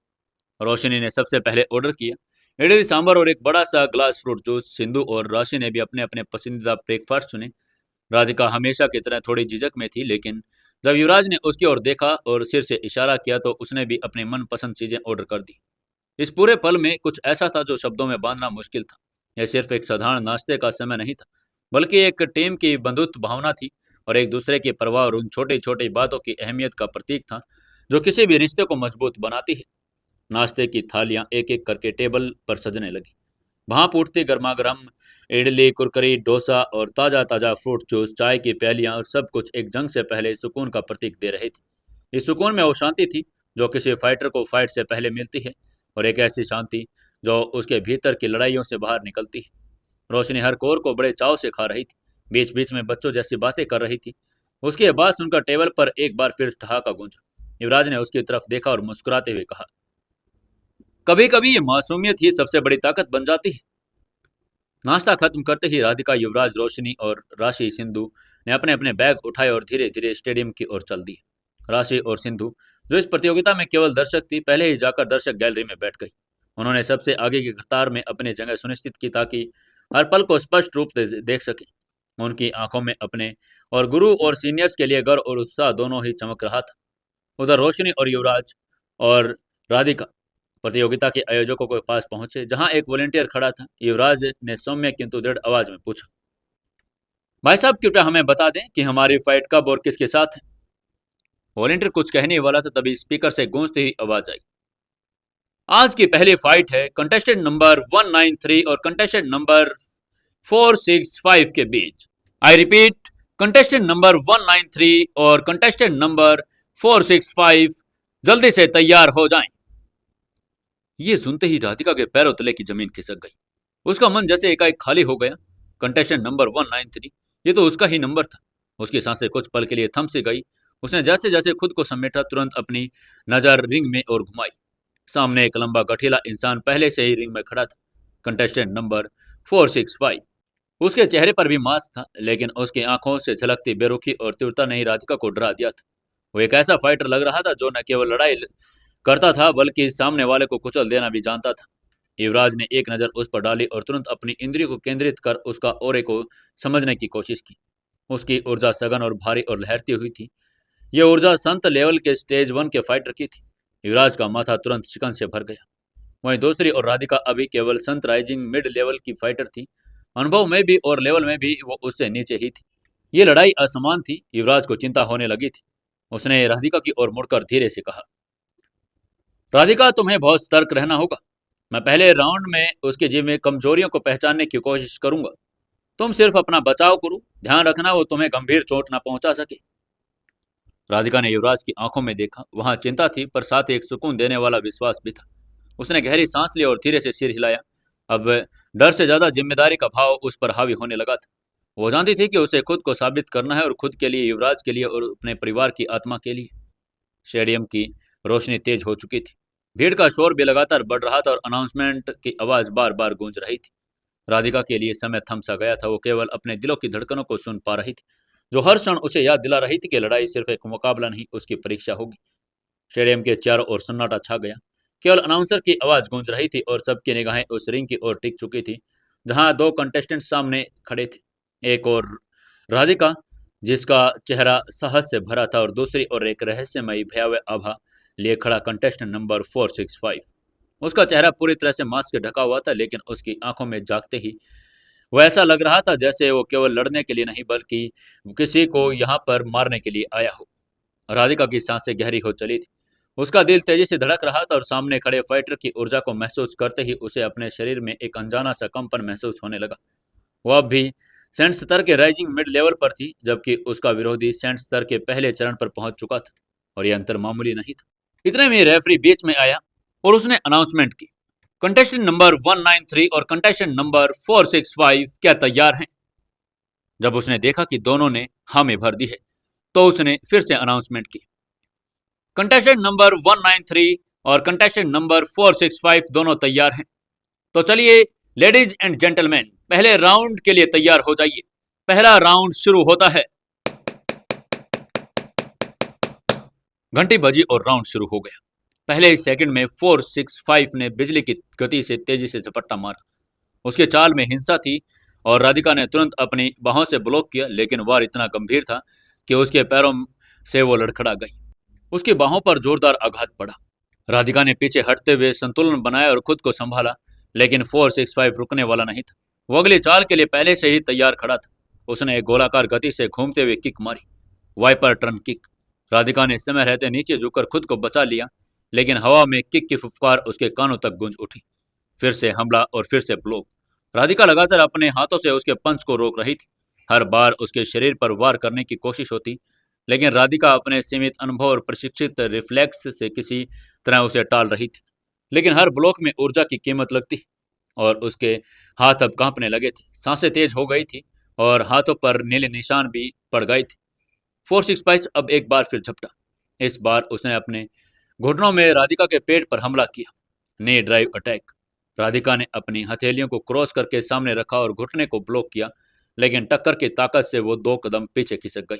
रोशनी ने सबसे पहले ऑर्डर किया, इडली सांभर और एक बड़ा सा ग्लास फ्रूट जूस। सिंधु और राशि ने भी अपने अपने पसंदीदा ब्रेकफास्ट चुने। राधिका हमेशा की तरह थोड़ी झिझक में थी, लेकिन जब युवराज ने उसकी ओर देखा और सिर से इशारा किया तो उसने भी अपनी मनपसंद चीजें ऑर्डर कर दी। इस पूरे पल में कुछ ऐसा था जो शब्दों में बांधना मुश्किल था। यह सिर्फ एक साधारण नाश्ते का समय नहीं था, बल्कि एक टीम की बंधुत्व भावना थी और एक दूसरे की परवाह और उन छोटी छोटी बातों की अहमियत का प्रतीक था जो किसी भी रिश्ते को मजबूत बनाती है। नाश्ते की थालियां एक एक करके टेबल पर सजने लगी। भाप उठती गर्मा गर्म इडली, कुरकरी, डोसा और ताज़ा ताज़ा फ्रूट जूस, चाय की प्यालियां और सब कुछ एक जंग से पहले सुकून का प्रतीक दे रहे थे। इस सुकून में वो शांति थी जो किसी फाइटर को फाइट से पहले मिलती है, और एक ऐसी शांति जो उसके भीतर की लड़ाइयों से बाहर निकलती है। रोशनी हर कोर को बड़े चाव से खा रही थी, बीच बीच में बच्चों जैसी बातें कर रही थी। उसकी ये बात सुनकर टेबल पर एक बार फिर ठहाका गूंजा। युवराज ने उसकी तरफ देखा और मुस्कुराते हुए कहा, कभी कभी ये मासूमियत ही सबसे बड़ी ताकत बन जाती है। नाश्ता खत्म करते ही राधिका, युवराज, रोशनी और राशि सिंधु ने अपने अपने बैग उठाए और धीरे धीरे स्टेडियम की ओर चल दिए। राशि और सिंधु, जो इस प्रतियोगिता में केवल दर्शक थी, पहले ही जाकर दर्शक गैलरी में बैठ गई। उन्होंने सबसे आगे की कतार में अपनी जगह सुनिश्चित की ताकि हर पल को स्पष्ट रूप से देख सके। उनकी आंखों में अपने और गुरु और सीनियर्स के लिए गर्व और उत्साह दोनों ही चमक रहा था। उधर रोशनी और युवराज और राधिका प्रतियोगिता के आयोजकों के पास पहुंचे, जहां एक वॉलेंटियर खड़ा था। युवराज ने सौम्य किंतु दृढ़ आवाज में पूछा, भाई साहब कृपया हमें बता दें कि हमारी फाइट कब और किसके साथ है। वॉलेंटियर कुछ कहने वाला था, तभी स्पीकर से गूंजती हुई आवाज आई, आज की पहली फाइट है कंटेस्टेंट नंबर 193 और कंटेस्टेंट नंबर 465 के बीच। आई रिपीट, कंटेस्टेंट नंबर 193 और कंटेस्टेंट नंबर 465 जल्दी से तैयार हो जाएं। ये सुनते ही राधिका के पैरों तले की जमीन खिसक गई। उसका मन जैसे एकाएक खाली हो गया। कंटेस्टेंट नंबर 193, ये तो उसका ही नंबर था। उसकी सांसें कुछ पल के लिए थम सी गई। उसने जैसे जैसे खुद को समेटा, तुरंत अपनी नजर रिंग में और घुमाई। सामने एक लंबा गठीला इंसान पहले से ही रिंग में खड़ा था, कंटेस्टेंट नंबर 465। उसके चेहरे पर भी मास्क था, लेकिन उसकी आंखों से झलकती बेरुखी और तीव्रता ने ही राधिका को डरा दिया था। वो एक ऐसा फाइटर लग रहा था जो न केवल लड़ाई करता था, बल्कि सामने वाले को कुचल देना भी जानता था। युवराज ने एक नज़र उस पर डाली और तुरंत अपनी इंद्रियों को केंद्रित कर उसका ओरे को समझने की कोशिश की। उसकी ऊर्जा सघन और भारी और लहरती हुई थी। यह ऊर्जा संत लेवल के स्टेज 1 के फाइटर की थी। युवराज का माथा तुरंत शिकन से भर गया। वहीं दूसरी और राधिका अभी केवल संत राइजिंग मिड लेवल की फाइटर थी। अनुभव में भी और लेवल में भी वो उससे नीचे ही थी। ये लड़ाई असमान थी। युवराज को चिंता होने लगी थी। उसने राधिका की ओर मुड़कर धीरे से कहा, राधिका तुम्हें बहुत सतर्क रहना होगा। मैं पहले राउंड में उसके जिम में कमजोरियों को पहचानने की कोशिश करूंगा। तुम सिर्फ अपना बचाव करो, ध्यान रखना वो तुम्हें गंभीर चोट ना पहुंचा सके। राधिका ने युवराज की आंखों में देखा। वहां चिंता थी, पर साथ एक सुकून देने वाला विश्वास भी था। उसने गहरी सांस ली और धीरे से सिर हिलाया। अब डर से ज्यादा जिम्मेदारी का भाव उस पर हावी होने लगा था। वो जानती थी कि उसे खुद को साबित करना है, और खुद के लिए, युवराज के लिए और अपने परिवार की आत्मा के लिए। स्टेडियम की रोशनी तेज हो चुकी थी। भीड़ का शोर भी लगातार बढ़ रहा था और अनाउंसमेंट की आवाज बार बार गूंज रही थी। राधिका के लिए समय थम सा गया था। वो केवल अपने दिलों की धड़कनों को सुन पा रही थी, जो हर क्षण उसे याद दिला रही थी कि लड़ाई सिर्फ एक मुकाबला नहीं, उसकी परीक्षा होगी। स्टेडियम के चारों ओर सन्नाटा छा गया। केवल अनाउंसर की आवाज गूंज रही थी और सबकी निगाहें उस रिंग की ओर टिक चुकी थी, जहां दो कंटेस्टेंट सामने खड़े थे। एक और राधिका, जिसका चेहरा साहस से भरा था, और दूसरी ओर एक रहस्यमयी भयावह आभा लिए खड़ा कंटेस्टेंट नंबर 465। उसका चेहरा पूरी तरह से मास्क से ढका हुआ था, लेकिन उसकी आंखों में जागते ही वो ऐसा लग रहा था जैसे वो केवल लड़ने के लिए नहीं, बल्कि किसी को यहाँ पर मारने के लिए आया हो। राधिका की सांसें गहरी हो चली थी। उसका दिल तेजी से धड़क रहा था और सामने खड़े फाइटर की ऊर्जा को महसूस करते ही उसे अपने शरीर में एक अनजाना सा कंपन महसूस होने लगा। वो अब भी सेंट स्तर के राइजिंग मिड लेवल पर थी, जबकि उसका विरोधी सेंट स्तर के पहले चरण पर पहुंच चुका था, और यह अंतर मामूली नहीं था। इतने में रेफरी बीच में आया और उसने अनाउंसमेंट की, कंटेस्टेंट नंबर 193 और कंटेस्टेंट नंबर 465 क्या तैयार हैं? जब उसने देखा कि दोनों ने हामी भर दी है, तो उसने फिर से अनाउंसमेंट की, कंटेस्टेंट नंबर 193 और कंटेस्टेंट नंबर 465 दोनों तैयार हैं। तो चलिए लेडीज एंड जेंटलमैन, पहले राउंड के लिए तैयार हो जाइए। पहला राउंड शुरू होता है। घंटी बजी और राउंड शुरू हो गया। पहले ही सेकंड में 465 ने बिजली की गति से तेजी से झपट्टा मारा। उसके चाल में हिंसा थी और राधिका ने तुरंत अपनी बाहों से ब्लॉक किया, लेकिन वार इतना गंभीर था कि उसके पैरों से वो लड़खड़ा गई। उसकी बाहों पर जोरदार आघात पड़ा। राधिका ने पीछे हटते हुए संतुलन बनाया और खुद को संभाला, लेकिन 465 रुकने वाला नहीं था। वो अगली चाल के लिए पहले से ही तैयार खड़ा था। उसने एक गोलाकार गति से घूमते हुए किक मारी, वाइपर टर्न किक। राधिका ने समय रहते नीचे झुककर खुद को बचा लिया, लेकिन हवा में किक की फुफकार उसके कानों तक गूंज उठी। फिर से हमला और फिर से ब्लॉक। राधिका लगातार अपने हाथों से उसके पंच को रोक रही थी। हर बार उसके शरीर पर वार करने की कोशिश होती, लेकिन राधिका अपने सीमित अनुभव और प्रशिक्षित रिफ्लेक्स से किसी तरह उसे टाल रही थी। लेकिन हर ब्लॉक में ऊर्जा की कीमत लगती और उसके हाथ अब कांपने लगे थे। सांसें तेज हो गई थी और हाथों पर नीले निशान भी पड़ गए थे। 465 अब एक बार फिर झपटा। इस बार उसने अपने घुटनों में राधिका के पेट पर हमला किया। नी ड्राइव अटैक। राधिका ने अपनी हथेलियों को क्रॉस करके सामने रखा और घुटने को ब्लॉक किया, लेकिन टक्कर की ताकत से वो 2 कदम पीछे खिसक गई।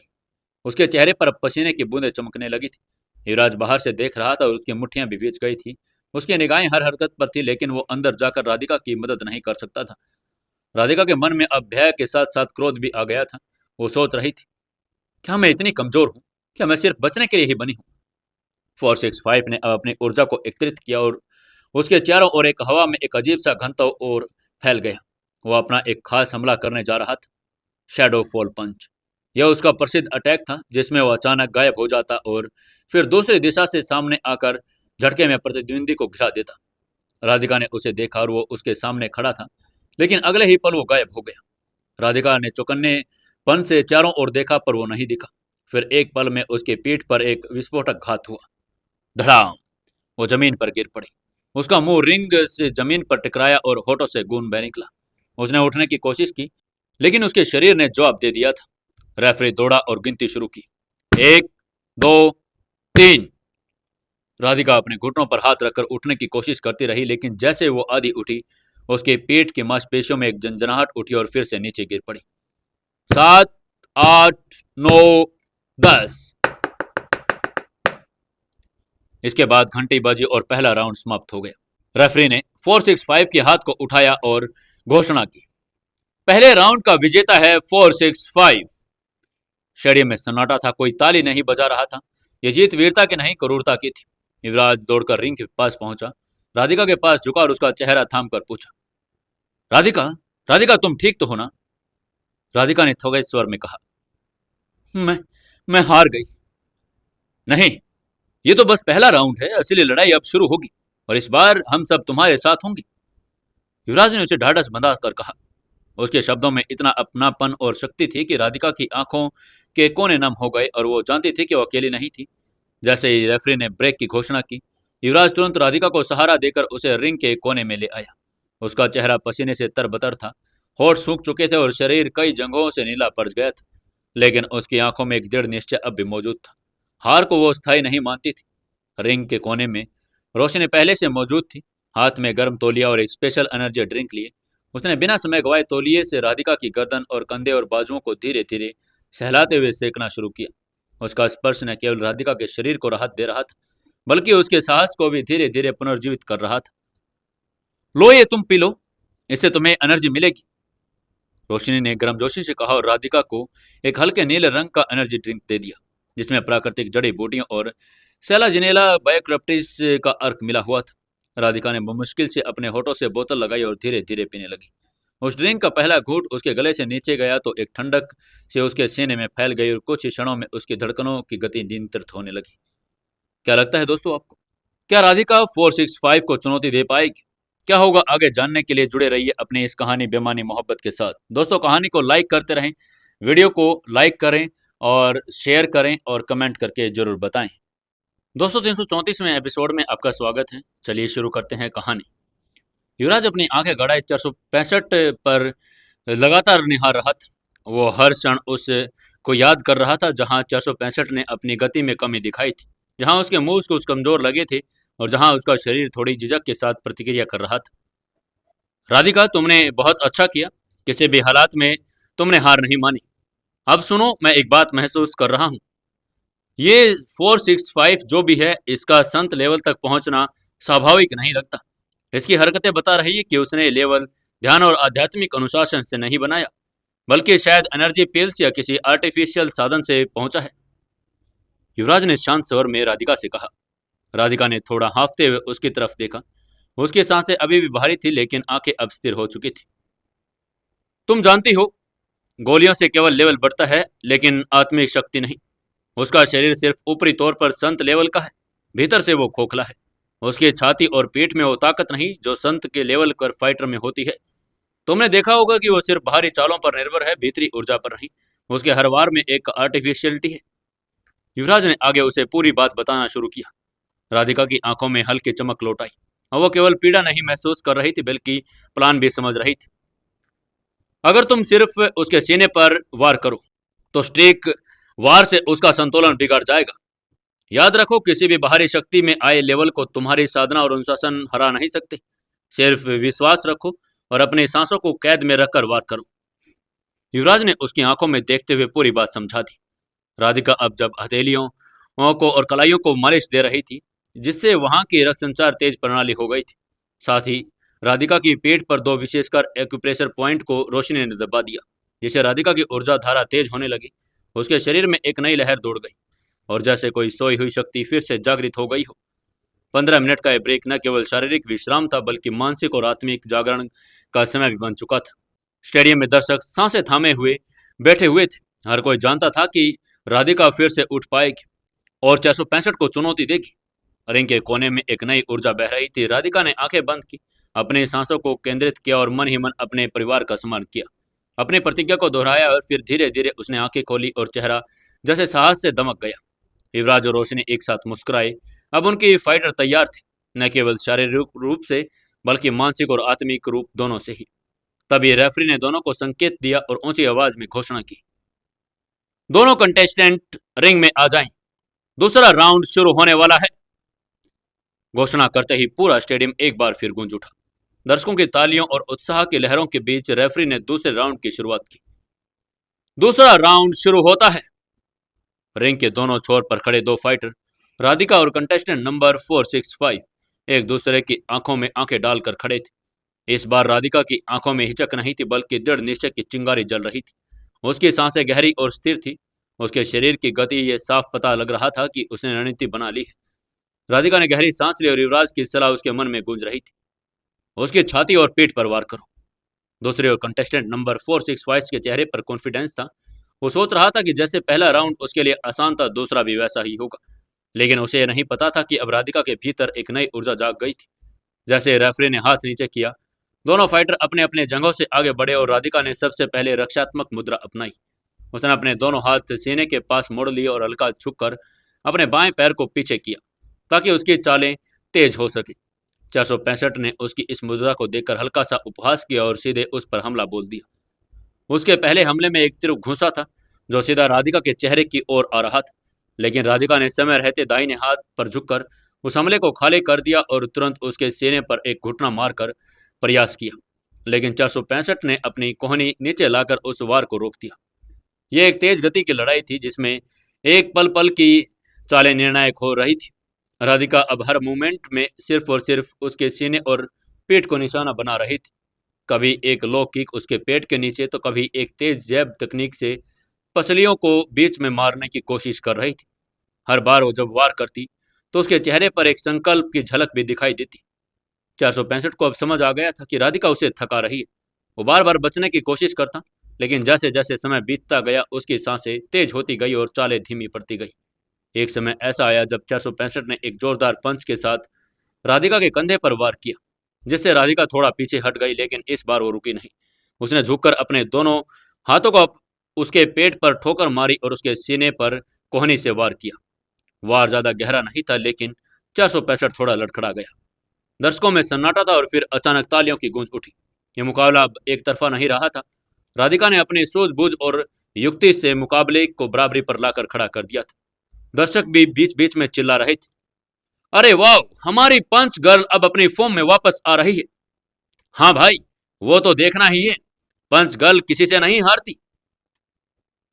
उसके चेहरे पर पसीने की बूंदें चमकने लगी थी। युवराज बाहर से देख रहा था और उसकी मुट्ठियां भी भींच गई थी। उसकी निगाहें हर हरकत पर थी, लेकिन वो अंदर जाकर राधिका की मदद नहीं कर सकता था। राधिका के मन में अब भय के साथ साथ क्रोध भी आ गया था। वो सोच रही थी, क्या मैं इतनी कमजोर हूं? क्या मैं सिर्फ बचने के लिए ही बनी हूं? 465 ने अब अपनी ऊर्जा को एकत्रित किया और उसके चारों ओर एक हवा में एक अजीब सा घनत्व और फैल गया। वो अपना एक खास हमला करने जा रहा था, शैडो फॉल पंच। यह उसका प्रसिद्ध अटैक था, जिसमें वो अचानक गायब हो जाता और फिर दूसरी दिशा से सामने आकर झटके में प्रतिद्वंदी को गिरा देता। राधिका ने उसे देखा और वो उसके सामने खड़ा था, लेकिन अगले ही पल वो गायब हो गया। राधिका ने चौकन्ने पन से चारों ओर देखा, पर वो नहीं दिखा। फिर एक पल में उसके पीठ पर एक विस्फोटक घात हुआ। धड़ाम! वो जमीन पर गिर पड़ी। उसका मुंह रिंग से जमीन पर टकराया और होठों से खून बह निकला। उसने उठने की कोशिश की, लेकिन उसके शरीर ने जवाब दे दिया था। रेफरी दौड़ा और गिनती शुरू की। 1, 2, 3। राधिका अपने घुटनों पर हाथ रखकर उठने की कोशिश करती रही, लेकिन जैसे वो आधी उठी, उसके पेट की मांसपेशियों में एक झंझनाहट उठी और फिर से नीचे गिर पड़ी। 7, 8, 9, 10। इसके बाद घंटी बजी और पहला राउंड समाप्त हो गया। रेफरी ने 465 के हाथ को उठाया और घोषणा की, पहले राउंड का विजेता है 465। स्टेडियम में सन्नाटा था। कोई ताली नहीं बजा रहा था। यह जीत वीरता की नहीं, क्रूरता की थी। युवराज दौड़कर रिंग के पास पहुंचा। राधिका के पास झुका और उसका चेहरा थाम कर पूछा, राधिका, राधिका, तुम ठीक तो हो ना? राधिका ने थोड़े स्वर में कहा, मैं हार गई। नहीं, ये तो बस पहला राउंड है। असली लड़ाई अब शुरू होगी और इस बार हम सब तुम्हारे साथ होंगे। युवराज ने उसे ढाढ़स बंधा कर कहा। उसके शब्दों में इतना अपनापन और शक्ति थी कि राधिका की आंखों के कोने नम हो गए और वो जानती थी कि वो अकेली नहीं थी। जैसे ही रेफरी ने ब्रेक की घोषणा की, युवराज तुरंत राधिका को सहारा देकर उसे रिंग के कोने में ले आया। उसका चेहरा पसीने से तरबतर था, होठ सूख चुके थे और शरीर कई जगहों से नीला पड़ गया था, लेकिन उसकी आंखों में एक दृढ़ निश्चय अब भी मौजूद था। हार को वो स्थायी नहीं मानती थी। रिंग के कोने में रोशनी पहले से मौजूद थी। हाथ में गर्म तौलिया और एक स्पेशल एनर्जी ड्रिंक लिए उसने बिना समय गवाए तौलिए से राधिका की गर्दन और कंधे और बाजुओं को धीरे धीरे सहलाते हुए सेकना शुरू किया। उसका स्पर्श न केवल राधिका के शरीर को राहत दे रहा था, बल्कि उसके साहस को भी धीरे धीरे पुनर्जीवित कर रहा था। लो, ये तुम पी लो, इससे तुम्हें एनर्जी मिलेगी, रोशनी ने गर्मजोशी से कहा और राधिका को एक हल्के नीले रंग का एनर्जी ड्रिंक दे दिया, जिसमें प्राकृतिक जड़ी बूटियों और सेलाजिनेला बायोक्रप्टिस का अर्क मिला हुआ था। राधिका ने मुश्किल से अपने होठों से बोतल लगाई और धीरे धीरे पीने लगी। उस ड्रिंक का पहला घूंट उसके गले से नीचे गया तो एक ठंडक से उसके सीने में फैल गई और कुछ ही क्षणों में उसकी धड़कनों की गति नियंत्रित होने लगी। क्या लगता है दोस्तों आपको, क्या राधिका 465 को चुनौती दे पाएगी? क्या होगा आगे जानने के लिए जुड़े रहिए अपनी इस कहानी बेमानी मोहब्बत के साथ। दोस्तों, कहानी को लाइक करते रहें, वीडियो को लाइक करें और शेयर करें और कमेंट करके जरूर बताएं। दोस्तों, 334वें एपिसोड में आपका स्वागत है। चलिए शुरू करते हैं कहानी। युवराज अपनी आंखें गड़ाए 465 पर लगातार निहार रहा था। वो हर क्षण उस को याद कर रहा था जहां 465 ने अपनी गति में कमी दिखाई थी, जहां उसके मूव्स कुछ कमजोर लगे थे और जहां उसका शरीर थोड़ी झिझक के साथ प्रतिक्रिया कर रहा था। राधिका, तुमने बहुत अच्छा किया। किसी भी हालात में तुमने हार नहीं मानी। अब सुनो, मैं एक बात महसूस कर रहा हूँ। ये 465 जो भी है, इसका संत लेवल तक पहुंचना स्वाभाविक नहीं लगता। इसकी हरकतें बता रही है कि उसने लेवल ध्यान और आध्यात्मिक अनुशासन से नहीं बनाया, बल्कि शायद एनर्जी पिल्स या किसी आर्टिफिशियल साधन से पहुंचा है। युवराज ने शांत स्वर में राधिका से कहा। राधिका ने थोड़ा हाँफते हुए उसकी तरफ देखा। उसकी सांसें अभी भी भारी थी, लेकिन आंखें अब स्थिर हो चुकी थी। तुम जानती हो, गोलियों से केवल लेवल बढ़ता है, लेकिन आत्मिक शक्ति नहीं। उसका शरीर सिर्फ ऊपरी तौर पर संत लेवल का है, भीतर से वो खोखला है। उसकी छाती और पीठ में वो ताकत नहीं जो संत के लेवल पर फाइटर में होती है। तुमने देखा होगा कि वो सिर्फ बाहरी चालों पर निर्भर है, भीतरी ऊर्जा पर नहीं। उसके हर वार में एक आर्टिफिशियलिटी है। युवराज ने आगे उसे पूरी बात बताना शुरू किया। राधिका की आंखों में हल्की चमक लौट आई और वो केवल पीड़ा नहीं महसूस कर रही थी, बल्कि प्लान भी समझ रही थी। अगर तुम सिर्फ उसके सीने पर वार करो तो स्ट्रीक वार से उसका संतुलन बिगड़ जाएगा। याद रखो, किसी भी बाहरी शक्ति में आए लेवल को तुम्हारी साधना और अनुशासन हरा नहीं सकते। सिर्फ विश्वास रखो और अपनी सांसों को कैद में रखकर वार करो। युवराज ने उसकी आंखों में देखते हुए पूरी बात समझा दी। राधिका अब जब हथेलियों को और कलाइयों को मालिश दे रही थी, जिससे वहां की रक्त संचार तेज प्रणाली हो गई थी। साथ ही राधिका की पेट पर दो विशेषकर एक्यूप्रेशर पॉइंट को रोशनी ने दबा दिया, जिससे राधिका की ऊर्जा धारा तेज होने लगी। उसके शरीर में एक नई लहर दौड़ गई और जैसे कोई सोई हुई शक्ति फिर से जागृत हो गई हो। 15 मिनट का यह ब्रेक न केवल शारीरिक विश्राम था, बल्कि मानसिक और आत्मिक जागरण का समय भी बन चुका था। स्टेडियम में दर्शक सांसें थामे हुए बैठे हुए थे। हर कोई जानता था कि राधिका फिर से उठ पाएगी और 465 को चुनौती देगी। रिंग के कोने में एक नई ऊर्जा बह रही थी। राधिका ने आंखें बंद की, अपनी सांसों को केंद्रित किया और मन ही मन अपने परिवार का स्मरण किया। अपनी प्रतिज्ञा को दोहराया और फिर धीरे धीरे उसने आंखें खोली और चेहरा जैसे साहस से दमक गया। युवराज और रोशनी एक साथ मुस्कुराए। अब उनकी फाइटर तैयार थी, न केवल शारीरिक रूप से बल्कि मानसिक और आत्मिक रूप दोनों से ही। तभी रेफरी ने दोनों को संकेत दिया और ऊंची आवाज में घोषणा की, दोनों कंटेस्टेंट रिंग में आ जाएं, दूसरा राउंड शुरू होने वाला है। घोषणा करते ही पूरा स्टेडियम एक बार फिर गूंज उठा। दर्शकों की तालियों और उत्साह की लहरों के बीच रेफरी ने दूसरे राउंड की शुरुआत की। दूसरा राउंड शुरू होता है। रिंग के दोनों छोर पर खड़े दो फाइटर, राधिका और कंटेस्टेंट नंबर 465, एक दूसरे की आंखों में आंखें डालकर खड़े थे। इस बार राधिका की आंखों में हिचक नहीं थी, बल्कि दृढ़ निश्चय की चिंगारी जल रही थी। उसकी सांसें गहरी और स्थिर थी। उसके शरीर की गति ये साफ पता लग रहा था कि उसने रणनीति बना ली है। राधिका ने गहरी सांस ली और युवराज की सलाह उसके मन में गूंज रही थी, उसकी छाती और पीठ पर वार करो। दूसरी ओर कंटेस्टेंट नंबर 465 के चेहरे पर कॉन्फिडेंस था। वो सोच रहा था कि जैसे पहला राउंड उसके लिए आसान था, दूसरा भी वैसा ही होगा। लेकिन उसे यह नहीं पता था कि अब राधिका के भीतर एक नई ऊर्जा जाग गई थी। जैसे रेफरी ने हाथ नीचे किया, दोनों फाइटर अपने अपने जगहों से आगे बढ़े और राधिका ने सबसे पहले रक्षात्मक मुद्रा अपनाई। उसने अपने दोनों हाथ सीने के पास मोड़ लिए और हल्का झुककर अपने बाएं पैर को पीछे किया ताकि उसकी चालें तेज हो सके। 465 ने उसकी इस मुद्रा को देखकर हल्का सा उपहास किया और सीधे उस पर हमला बोल दिया। उसके पहले हमले में एक तीर घुसा था जो सीधा राधिका के चेहरे की ओर आ रहा था, लेकिन राधिका ने समय रहते दाहिने हाथ पर झुककर उस हमले को खाली कर दिया और तुरंत उसके सीने पर एक घुटना मारकर प्रयास किया। लेकिन 465 ने अपनी कोहनी नीचे लाकर उस वार को रोक दिया। यह एक तेज गति की लड़ाई थी, जिसमें एक पल पल की चालें निर्णायक हो रही थी। राधिका अब हर मूवमेंट में सिर्फ और सिर्फ उसके सीने और पेट को निशाना बना रही थी। कभी एक लो किक उसके पेट के नीचे तो कभी एक तेज जैब तकनीक से पसलियों को बीच में मारने की कोशिश कर रही थी। हर बार वो जब वार करती तो उसके चेहरे पर एक संकल्प की झलक भी दिखाई देती। 465 को अब समझ आ गया था कि राधिका उसे थका रही है। वो बार बार बचने की कोशिश करता, लेकिन जैसे जैसे समय बीतता गया उसकी सांसें तेज होती गई और चालें धीमी पड़ती गई। एक समय ऐसा आया जब 465 ने एक जोरदार पंच के साथ राधिका के कंधे पर वार किया, जिससे राधिका थोड़ा पीछे हट गई, लेकिन इस बार वो रुकी नहीं। उसने झुककर अपने दोनों हाथों को उसके पेट पर ठोकर मारी और उसके सीने पर कोहनी से वार किया। वार ज्यादा गहरा नहीं था, लेकिन 465 थोड़ा लड़खड़ा गया। दर्शकों में सन्नाटा था और फिर अचानक तालियों की गूंज उठी। यह मुकाबला अब एक तरफा नहीं रहा था। राधिका ने अपनी सूझबूझ और युक्ति से मुकाबले को बराबरी पर लाकर खड़ा कर दिया था। दर्शक भी बीच बीच में चिल्ला रहे थे, अरे वाह, हमारी पंच गर्ल अब अपनी फॉर्म में वापस आ रही है। हाँ भाई, वो तो देखना ही है। पंच गर्ल किसी से नहीं हारती।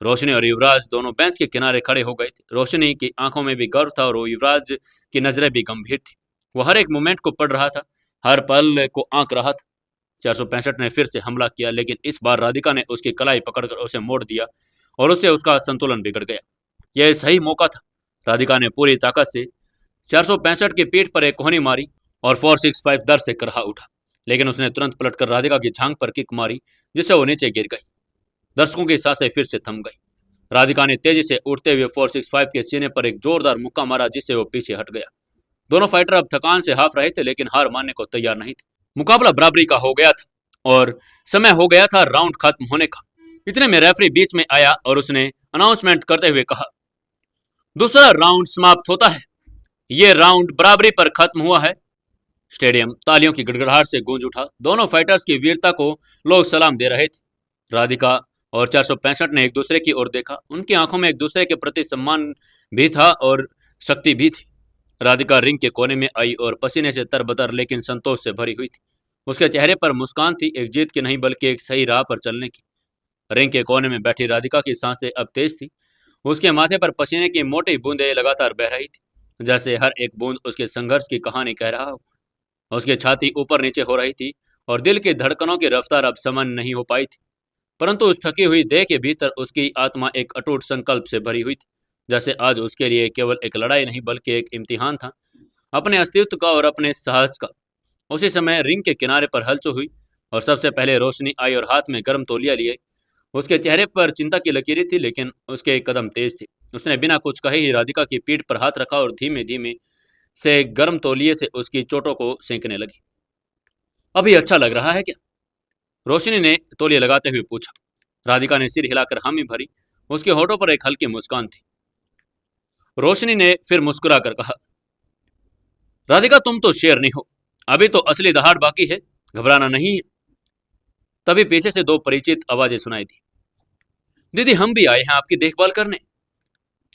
रोशनी और युवराज दोनों बेंच के किनारे खड़े हो गए थे। रोशनी की आंखों में भी गर्व था और वो युवराज की नजरें भी गंभीर थी। वो हर एक मोमेंट को पढ़ रहा था, हर पल को आंक रहा था। 465 ने फिर से हमला किया, लेकिन इस बार राधिका ने उसकी कलाई पकड़कर उसे मोड़ दिया और उससे उसका संतुलन बिगड़ गया। यह सही मौका था। राधिका ने पूरी ताकत से 465 की पीठ पर एक कोहनी मारी और 465 दर से करहा उठा, लेकिन उसने तुरंत पलटकर राधिका की झांग पर किक मारी, जिससे वो नीचे गिर गई। दर्शकों की सांसें फिर से थम गई। राधिका ने तेजी से उठते हुए 465 के सीने पर एक जोरदार मुक्का मारा, जिससे वो पीछे हट गया। दोनों फाइटर अब थकान से हाफ रहे थे, लेकिन हार मानने को तैयार नहीं थे। मुकाबला बराबरी का हो गया था और समय हो गया था राउंड खत्म होने का। इतने में रेफरी बीच में आया और उसने अनाउंसमेंट करते हुए कहा, दूसरा राउंड समाप्त होता है। ये राउंड बराबरी पर खत्म हुआ है। स्टेडियम तालियों की गड़गड़ाहट से गूंज उठा। दोनों फाइटर्स की वीरता को लोग सलाम दे रहे थे। राधिका और 465 ने एक दूसरे की ओर देखा। उनकी आंखों में एक दूसरे के प्रति सम्मान भी था और शक्ति भी थी। राधिका रिंग के कोने में आई और पसीने से तरबतर लेकिन संतोष से भरी हुई थी। उसके चेहरे पर मुस्कान थी, एक जीत की नहीं बल्कि एक सही राह पर चलने की। रिंग के कोने में बैठी राधिका की सांसें अब तेज थी। उसके माथे पर पसीने की मोटी बूंदें लगातार बह रही थी, जैसे हर एक बूंद उसके संघर्ष की कहानी कह रहा हो। उसकी छाती ऊपर नीचे हो रही थी और दिल की धड़कनों की रफ्तार अब समन नहीं हो पाई थी। परंतु उस थकी हुई देह के भीतर उसकी आत्मा एक अटूट संकल्प से भरी हुई थी, जैसे आज उसके लिए केवल एक लड़ाई नहीं बल्कि एक इम्तिहान था, अपने अस्तित्व का और अपने साहस का। उसी समय रिंग के किनारे पर हलचल हुई और सबसे पहले रोशनी आई और हाथ में गर्म तौलिया लिए। उसके चेहरे पर चिंता की लकीरें थी, लेकिन उसके कदम तेज थे। उसने बिना कुछ कहे ही राधिका की पीठ पर हाथ रखा और धीमे धीमे से गर्म तौलिए से उसकी चोटों को सेंकने लगी। अभी अच्छा लग रहा है क्या? रोशनी ने तौलिया लगाते हुए पूछा। राधिका ने सिर हिलाकर हामी भरी। उसके होठों पर एक हल्की मुस्कान थी। रोशनी ने फिर मुस्कुराकर कहा, राधिका तुम तो शेरनी हो, अभी तो असली दहाड़ बाकी है, घबराना नहीं है। तभी पीछे से दो परिचित आवाजें सुनाई दी। दीदी, हम भी आए हैं आपकी देखभाल करने।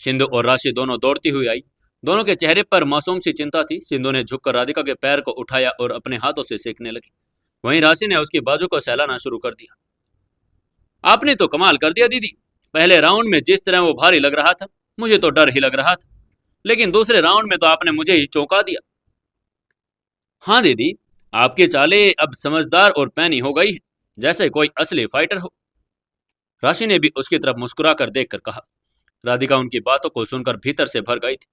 सिंधु और राशि दोनों दौड़ती हुई आई। दोनों के चेहरे पर मासूम सी चिंता थी। सिंधु ने झुककर राधिका के पैर को उठाया और अपने हाथों से सेकने लगी। वहीं राशि ने उसकी बाजू को सहलाना शुरू कर दिया। आपने तो कमाल कर दिया दीदी। पहले राउंड में जिस तरह वो भारी लग रहा था, मुझे तो डर ही लग रहा था, लेकिन दूसरे राउंड में तो आपने मुझे ही चौंका दिया। हाँ दीदी, आपकी चालें अब समझदार और पैनी हो गई है, जैसे कोई असली फाइटर हो। राशि ने भी उसकी तरफ मुस्कुराकर देखकर कहा। राधिका उनकी बातों को सुनकर भीतर से भर गई थी।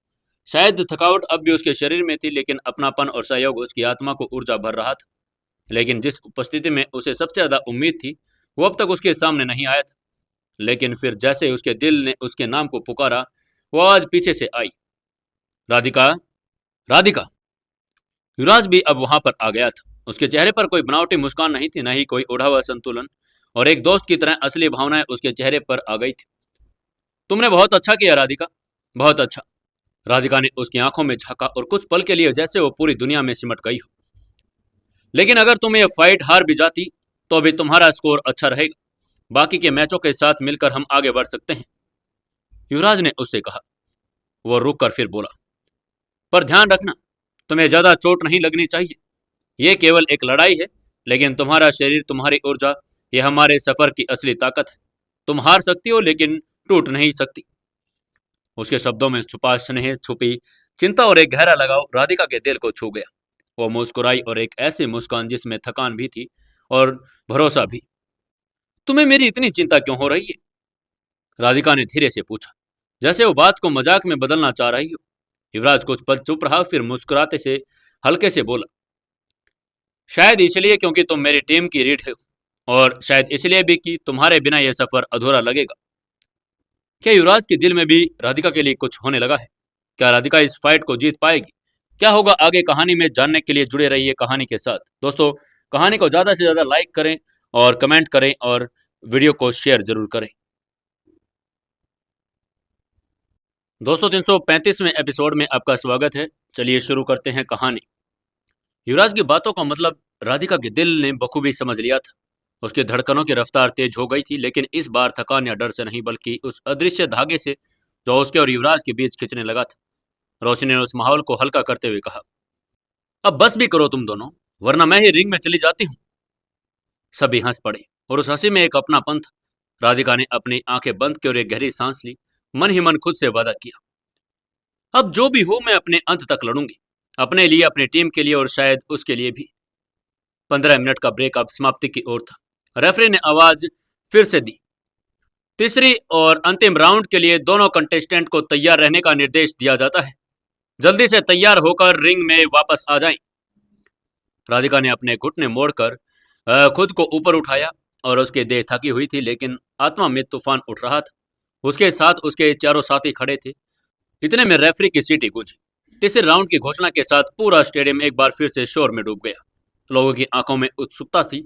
शायद थकावट अब भी उसके शरीर में थी, लेकिन अपनापन और सहयोग उसकी आत्मा को ऊर्जा भर रहा था। लेकिन जिस उपस्थिति में उसे सबसे ज्यादा उम्मीद थी, वो अब तक उसके सामने नहीं आया था। लेकिन फिर जैसे उसके दिल ने उसके नाम को पुकारा, वो आवाज पीछे से आई, राधिका, राधिका। युवराज भी अब वहां पर आ गया था। उसके चेहरे पर कोई बनावटी मुस्कान नहीं थी, न ही कोई उड़ा हुआ संतुलन, और एक दोस्त की तरह असली भावनाएं उसके चेहरे पर आ गई थी। तुमने बहुत अच्छा किया राधिका, बहुत अच्छा। राधिका ने उसकी आंखों में झांका और कुछ पल के लिए जैसे वो पूरी दुनिया में सिमट गई हो। लेकिन अगर तुम ये फाइट हार भी जाती तो भी तुम्हारा स्कोर अच्छा रहेगा। बाकी के मैचों के साथ मिलकर हम आगे बढ़ सकते हैं, युवराज ने उससे कहा। वो रुक कर फिर बोला, पर ध्यान रखना, तुम्हें ज्यादा चोट नहीं लगनी चाहिए। यह केवल एक लड़ाई है, लेकिन तुम्हारा शरीर, तुम्हारी ऊर्जा, ये हमारे सफर की असली ताकत है। तुम हार सकती हो, लेकिन टूट नहीं सकती। उसके शब्दों में छुपा स्नेह, छुपी चिंता और एक गहरा लगाव राधिका के दिल को छू गया। वो मुस्कुराई, और एक ऐसी मुस्कान जिसमें थकान भी थी और भरोसा भी। तुम्हें मेरी इतनी चिंता क्यों हो रही है? राधिका ने धीरे से पूछा, जैसे वो बात को मजाक में बदलना चाह रही हो। युवराज कुछ पल चुप रहा, फिर मुस्कुराते से हल्के से बोला, शायद इसलिए क्योंकि तुम मेरी टीम की रीढ़ हो, और शायद इसलिए भी कि तुम्हारे बिना यह सफर अधूरा लगेगा। क्या युवराज के दिल में भी राधिका के लिए कुछ होने लगा है? क्या राधिका इस फाइट को जीत पाएगी? क्या होगा आगे कहानी में, जानने के लिए जुड़े रहिए कहानी के साथ। दोस्तों, कहानी को ज्यादा से ज्यादा लाइक करें और कमेंट करें और वीडियो को शेयर जरूर करें। दोस्तों, 335वें एपिसोड में आपका स्वागत है। चलिए शुरू करते हैं कहानी। युवराज की बातों का मतलब राधिका के दिल ने बखूबी समझ लिया था। उसकी धड़कनों की रफ्तार तेज हो गई थी, लेकिन इस बार थकान या डर से नहीं, बल्कि उस अदृश्य धागे से जो उसके और युवराज के बीच खिंचने लगा था। रोशनी ने उस माहौल को हल्का करते हुए कहा। अब बस भी करो तुम दोनों, वरना मैं ही रिंग में चली जाती हूँ। सभी हंस पड़े और उस हंसी में एक अपनापन था। राधिका ने अपनी आंखें बंद की और एक गहरी सांस ली। मन ही मन खुद से वादा किया, अब जो भी हो मैं अपने अंत तक लड़ूंगी, अपने लिए, अपनी टीम के लिए और शायद उसके लिए भी। 15 मिनट का ब्रेक अब समाप्ति की ओर था। रेफरी ने आवाज फिर से दी, तीसरी और अंतिम राउंड के लिए दोनों कंटेस्टेंट को तैयार रहने का निर्देश दिया जाता है। जल्दी से तैयार होकर रिंग में वापस आ जाएं। राधिका ने अपने घुटने मोड़कर खुद को ऊपर उठाया और उसकी देह थकी हुई थी, लेकिन आत्मा में तूफान उठ रहा था। उसके साथ उसके चारों साथी खड़े थे। इतने में रेफरी की सीटी गूंजी। तीसरे राउंड की घोषणा के साथ पूरा स्टेडियम एक बार फिर से शोर में डूब गया। लोगों की आंखों में उत्सुकता थी,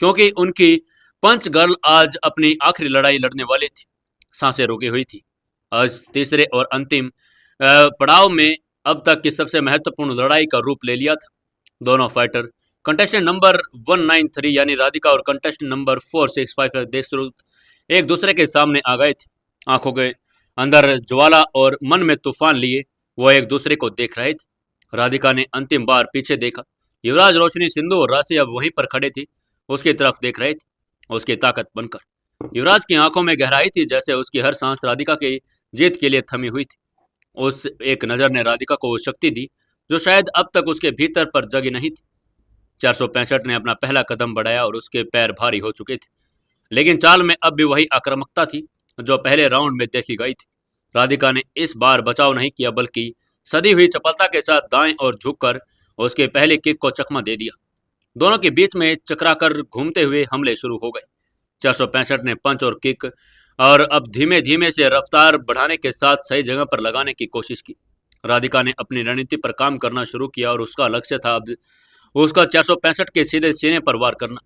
क्योंकि उनकी पंच गर्ल आज अपनी आखिरी लड़ाई लड़ने वाली थी। सांसें रुकी हुई थी। आज तीसरे और अंतिम पड़ाव में अब तक की सबसे महत्वपूर्ण लड़ाई का रूप ले लिया था। दोनों फाइटर कंटेस्टेंट नंबर 193 यानी राधिका और कंटेस्टेंट नंबर 465 देशरुख एक दूसरे के सामने आ गए थे। आंखों के अंदर ज्वाला और मन में तूफान लिए वो एक दूसरे को देख रहे थे। राधिका ने अंतिम बार पीछे देखा। युवराज, रोशनी, सिंधु और राशि अब वहीं पर खड़े थे, उसकी तरफ देख रहे थे, उसकी ताकत बनकर। युवराज की आंखों में गहराई थी, जैसे उसकी हर सांस राधिका की जीत के लिए थमी हुई थी। उस एक नजर ने राधिका को वो शक्ति दी जो शायद अब तक उसके भीतर पर जगी नहीं थी। 465 ने अपना पहला कदम बढ़ाया और उसके पैर भारी हो चुके थे, लेकिन चाल में अब भी वही आक्रामकता थी जो पहले राउंड में देखी गई थी। राधिका ने इस बार बचाव नहीं किया, बल्कि सदी हुई चपलता के साथ दाएं और झुककर उसके पहले किक को चकमा दे दिया। दोनों के बीच में चकराकर घूमते हुए हमले शुरू हो गए। 465 ने पंच और किक और अब धीमे धीमे से रफ्तार बढ़ाने के साथ सही जगह पर लगाने की कोशिश की। राधिका ने अपनी रणनीति पर काम करना शुरू किया और उसका लक्ष्य था अब उसका 465 के सीधे सीने पर वार करना।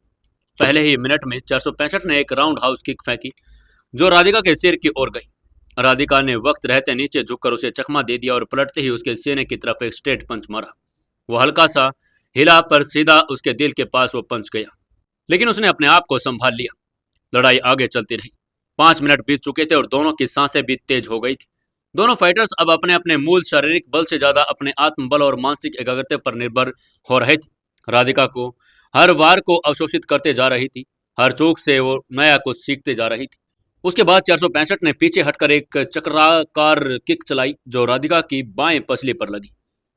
पहले ही मिनट में 465 ने एक राउंड हाउस किक फेंकी जो राधिका के सिर की ओर गई। राधिका ने वक्त रहते नीचे झुककर उसे चकमा दे दिया और पलटते ही उसके सीने की तरफ एक स्ट्रेट पंच मारा। वो हल्का सा हिला, पर सीधा उसके दिल के पास वो पंच गया, लेकिन उसने अपने आप को संभाल लिया। लड़ाई आगे चलती रही। 5 मिनट बीत चुके थे और दोनों की सांसें भी तेज हो गई थी। दोनों फाइटर्स अब अपने अपने मूल शारीरिक बल से ज्यादा अपने आत्मबल और मानसिक एकाग्रता पर निर्भर हो रहे थे। राधिका को हर वार को अवशोषित करते जा रही थी। हर चूक से वो नया कुछ सीखते जा रही थी। उसके बाद 465 ने पीछे हटकर एक चक्राकार किक चलाई जो राधिका की बाएं पसली पर लगी।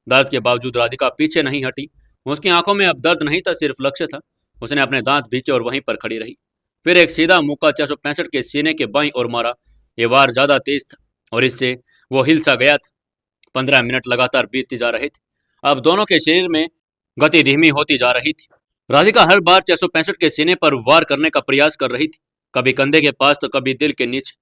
दर्द के बावजूद राधिका पीछे नहीं हटी। उसकी आंखों में अब दर्द नहीं था, सिर्फ लक्ष्य था। उसने अपने दांत भींचे और वहीं पर खड़ी रही। फिर एक सीधा मुक्का 465 के सीने के बाईं ओर मारा। ये वार ज्यादा तेज था और इससे वो हिल सा गया था। 15 मिनट लगातार बीतते जा रहे थे। अब दोनों के शरीर में गति धीमी होती जा रही थी। राधिका हर बार 465 के सीने पर वार करने का प्रयास कर रही थी, कभी कंधे के पास तो कभी दिल के नीचे।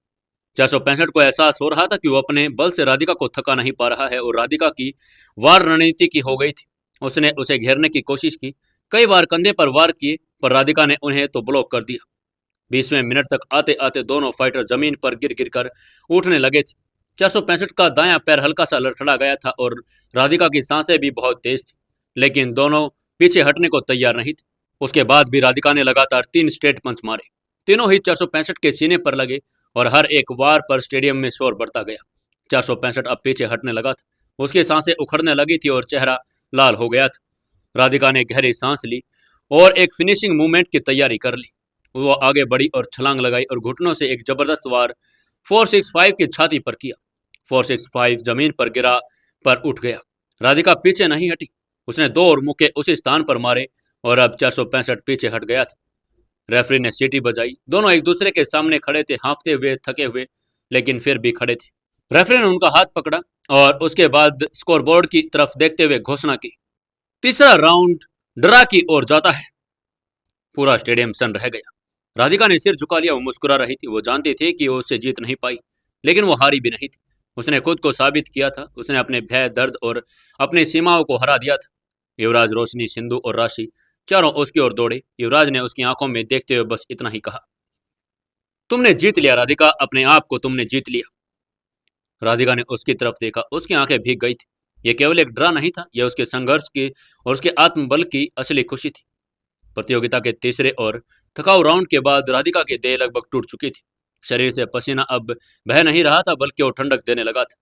465 को एहसास हो रहा था कि वो अपने बल से राधिका को थका नहीं पा रहा है और राधिका की वार रणनीति की हो गई थी। उसने उसे घेरने की कोशिश की, कई बार कंधे पर वार किए, पर राधिका ने उन्हें तो ब्लॉक कर दिया। 20वें मिनट तक आते आते दोनों फाइटर जमीन पर गिर गिर कर उठने लगे थे। 465 का दायां पैर हल्का सा लड़खड़ा गया था और राधिका की सांसें भी बहुत तेज थी, लेकिन दोनों पीछे हटने को तैयार नहीं थे। उसके बाद भी राधिका ने लगातार 3 स्ट्रेट पंच मारे। तीनों ही 465 के सीने पर लगे और हर एक वार पर स्टेडियम में शोर बढ़ता गया। 465 अब पीछे हटने लगा था। उसकी सांसें उखड़ने लगी थी और चेहरा लाल हो गया था। राधिका ने गहरी सांस ली और एक फिनिशिंग मूवमेंट की तैयारी कर ली। वो आगे बढ़ी और छलांग लगाई और घुटनों से एक जबरदस्त वार 465 की छाती पर किया। 465 जमीन पर गिरा, पर उठ गया। राधिका पीछे नहीं हटी। उसने 2 और मुक्के उसी स्थान पर मारे और अब 465 पीछे हट गया था। रेफरी ने सीटी बजाई। दोनों एक दूसरे के सामने खड़े थे, हांफते हुए, थके हुए, लेकिन फिर भी खड़े थे। रेफरी ने उनका हाथ पकड़ा और उसके बाद स्कोरबोर्ड की तरफ देखते हुए घोषणा की, तीसरा राउंड ड्रा की ओर जाता है। पूरा स्टेडियम सन्न रह गया। राधिका ने सिर झुका लिया। वो मुस्कुरा रही थी। वो जानती थी कि वो उससे जीत नहीं पाई, लेकिन वो हारी भी नहीं थी। उसने खुद को साबित किया था। उसने अपने भय, दर्द और अपनी सीमाओं को हरा दिया था। युवराज, रोशनी, सिंधु और राशि चारों उसकी ओर दौड़े। युवराज ने उसकी आंखों में देखते हुए बस इतना ही कहा, तुमने जीत लिया राधिका, अपने आप को तुमने जीत लिया। राधिका ने उसकी तरफ देखा। उसकी आंखें भीग गई थी। यह केवल एक ड्रा नहीं था, यह उसके संघर्ष की और उसके आत्मबल की असली खुशी थी। प्रतियोगिता के तीसरे और थकाऊ राउंड के बाद राधिका की देह लगभग टूट चुकी थी। शरीर से पसीना अब बह नहीं रहा था, बल्कि वो ठंडक देने लगा था।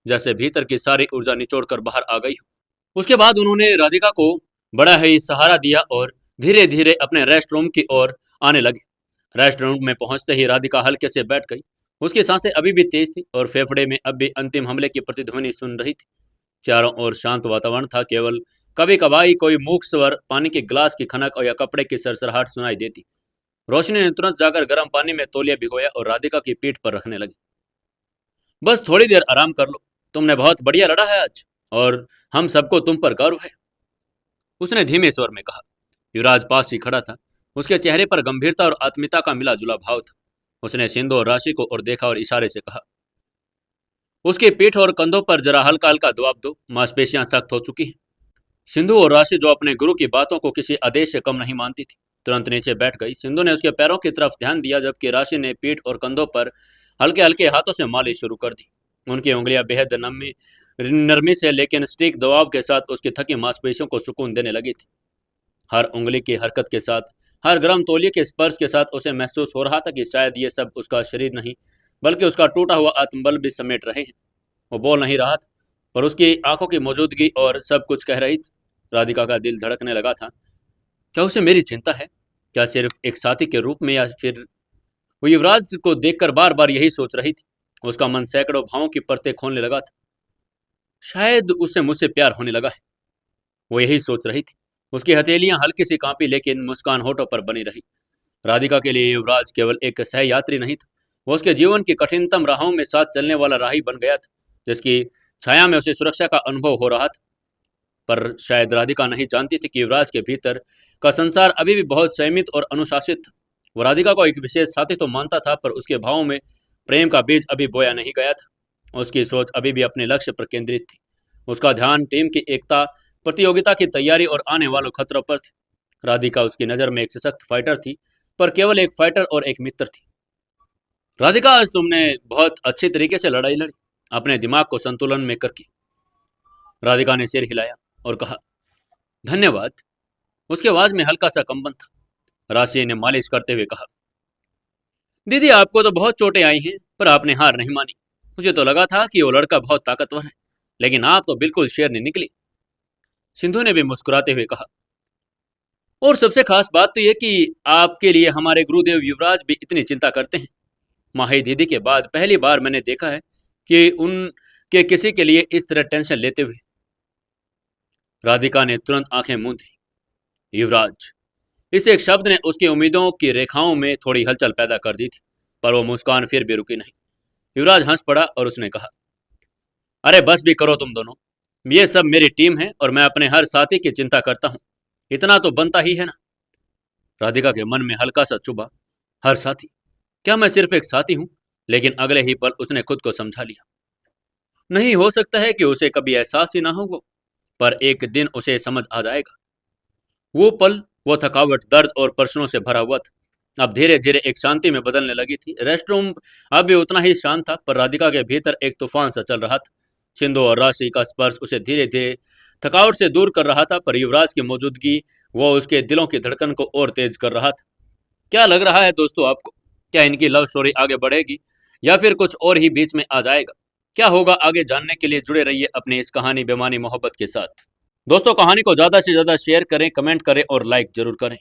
जैसे भीतर की सारी ऊर्जा निचोड़ कर बाहर आ गई हो। उसके बाद उन्होंने राधिका को बड़ा ही सहारा दिया और धीरे धीरे अपने रेस्ट रूम की ओर आने लगे। रेस्ट रूम में पहुंचते ही राधिका हल्के से बैठ गई। उसकी सांसें अभी भी तेज थी और फेफड़े में अब भी अंतिम हमले की प्रतिध्वनि सुन रही थी। चारों ओर शांत वातावरण था, केवल कभी कभाई कोई मूक स्वर, पानी के गिलास की खनक और या कपड़े की सरसराहट सुनाई देती। रोशनी ने तुरंत जाकर गर्म पानी में तौलिया भिगोया और राधिका की पीठ पर रखने लगी। बस थोड़ी देर आराम कर लो, तुमने बहुत बढ़िया लड़ा है आज और हम सबको तुम पर गर्व है, उसने धीमे स्वर में कहा। युवराज पास ही खड़ा था। उसके चेहरे पर गंभीरता और आत्मीयता का मिला जुला भाव था। उसने सिंधु और राशि को और देखा और इशारे से कहा, उसकी पीठ और कंधों पर जरा हल्का हल्का दबाव दो, मांसपेशियां सख्त हो चुकी हैं। सिंधु और राशि, जो अपने गुरु की बातों को किसी आदेश से कम नहीं मानती थी, तुरंत नीचे बैठ गई। सिंधु ने उसके पैरों की तरफ ध्यान दिया, जबकि राशि ने पीठ और कंधों पर हल्के हल्के हाथों से मालिश शुरू कर दी। उनकी उंगलियां बेहद नरमी से लेकिन सटीक दबाव के साथ उसकी थकी मांसपेशियों को सुकून देने लगी थी। हर उंगली की हरकत के साथ, हर गर्म तौलिए के स्पर्श के साथ उसे महसूस हो रहा था कि शायद ये सब उसका शरीर नहीं, बल्कि उसका टूटा हुआ आत्मबल भी समेट रहे हैं। वो बोल नहीं रहा था, पर उसकी आंखों की मौजूदगी और सब कुछ कह रही थी। राधिका का दिल धड़कने लगा था। क्या उसे मेरी चिंता है? क्या सिर्फ एक साथी के रूप में, या फिर वो युवराज को देखकर बार बार यही सोच रही थी। उसका मन सैकड़ों भावों की परतें खोलने लगा था। शायद उसे मुझसे प्यार होने लगा है, वो यही सोच रही थी। उसकी हथेलियां हल्की सी कांपी, लेकिन मुस्कान होठों पर बनी रही। राधिका के लिए युवराज केवल एक सहयात्री नहीं था, वो उसके जीवन की कठिनतम राहों में साथ चलने वाला राही बन गया था, जिसकी छाया में उसे सुरक्षा का अनुभव हो रहा था। पर शायद राधिका नहीं जानती थी कि युवराज के भीतर का संसार अभी भी बहुत संयमित और अनुशासित था। वो राधिका को एक विशेष साथी तो मानता था, पर उसके भावों में प्रेम का बीज अभी बोया नहीं गया था। उसकी सोच अभी भी अपने लक्ष्य पर केंद्रित थी। उसका ध्यान टीम की एकता, प्रतियोगिता की तैयारी और आने वालों खतरों पर थी। राधिका उसकी नज़र में एक सशक्त फाइटर थी, पर केवल एक फाइटर और एक मित्र थी। राधिका, आज तुमने बहुत अच्छे तरीके से लड़ाई लड़ी, अपने दिमाग को संतुलन में करके। राधिका ने सिर हिलाया और कहा, धन्यवाद। उसकी आवाज में हल्का सा कंपन था। राशि ने मालिश करते हुए कहा, दीदी, आपको तो बहुत चोटें आई हैं, पर आपने हार नहीं मानी। मुझे तो लगा था कि वो लड़का बहुत ताकतवर है, लेकिन आप तो बिल्कुल शेरनी निकली। सिंधु ने भी मुस्कुराते हुए कहा, और सबसे खास बात तो यह कि आपके लिए हमारे गुरुदेव युवराज भी इतनी चिंता करते हैं। माही दीदी के बाद पहली बार मैंने देखा है कि उनके किसी के लिए इस तरह टेंशन लेते हुए। राधिका ने तुरंत आंखें मूंदी। युवराज, इस एक शब्द ने उसकी उम्मीदों की रेखाओं में थोड़ी हलचल पैदा कर दी थी, पर वो मुस्कान फिर भी रुकी नहीं। युवराज हंस पड़ा और उसने कहा, अरे बस भी करो तुम दोनों, ये सब मेरी टीम है और मैं अपने हर साथी की चिंता करता हूँ, इतना तो बनता ही है ना। राधिका के मन में हल्का सा चुभा। हर साथी? क्या मैं सिर्फ एक साथी हूं? लेकिन अगले ही पल उसने खुद को समझा लिया। नहीं, हो सकता है कि उसे कभी एहसास ही ना हो वो, पर एक दिन उसे समझ आ जाएगा। वो पल, वो थकावट, दर्द और प्रश्नों से भरा हुआ था, अब धीरे धीरे एक शांति में बदलने लगी थी। रेस्टरूम अब भी उतना ही शांत था, पर राधिका के भीतर एक तूफान सा चल रहा था। सिंधु और राशि का स्पर्श उसे धीरे धीरे थकावट से दूर कर रहा था, पर युवराज की मौजूदगी वो उसके दिलों की धड़कन को और तेज कर रहा था। क्या लग रहा है दोस्तों आपको? क्या इनकी लव स्टोरी आगे बढ़ेगी या फिर कुछ और ही बीच में आ जाएगा? क्या होगा आगे जानने के लिए जुड़े रहिए अपनी इस कहानी बेमानी मोहब्बत के साथ। दोस्तों, कहानी को ज़्यादा से ज़्यादा शेयर करें, कमेंट करें और लाइक जरूर करें।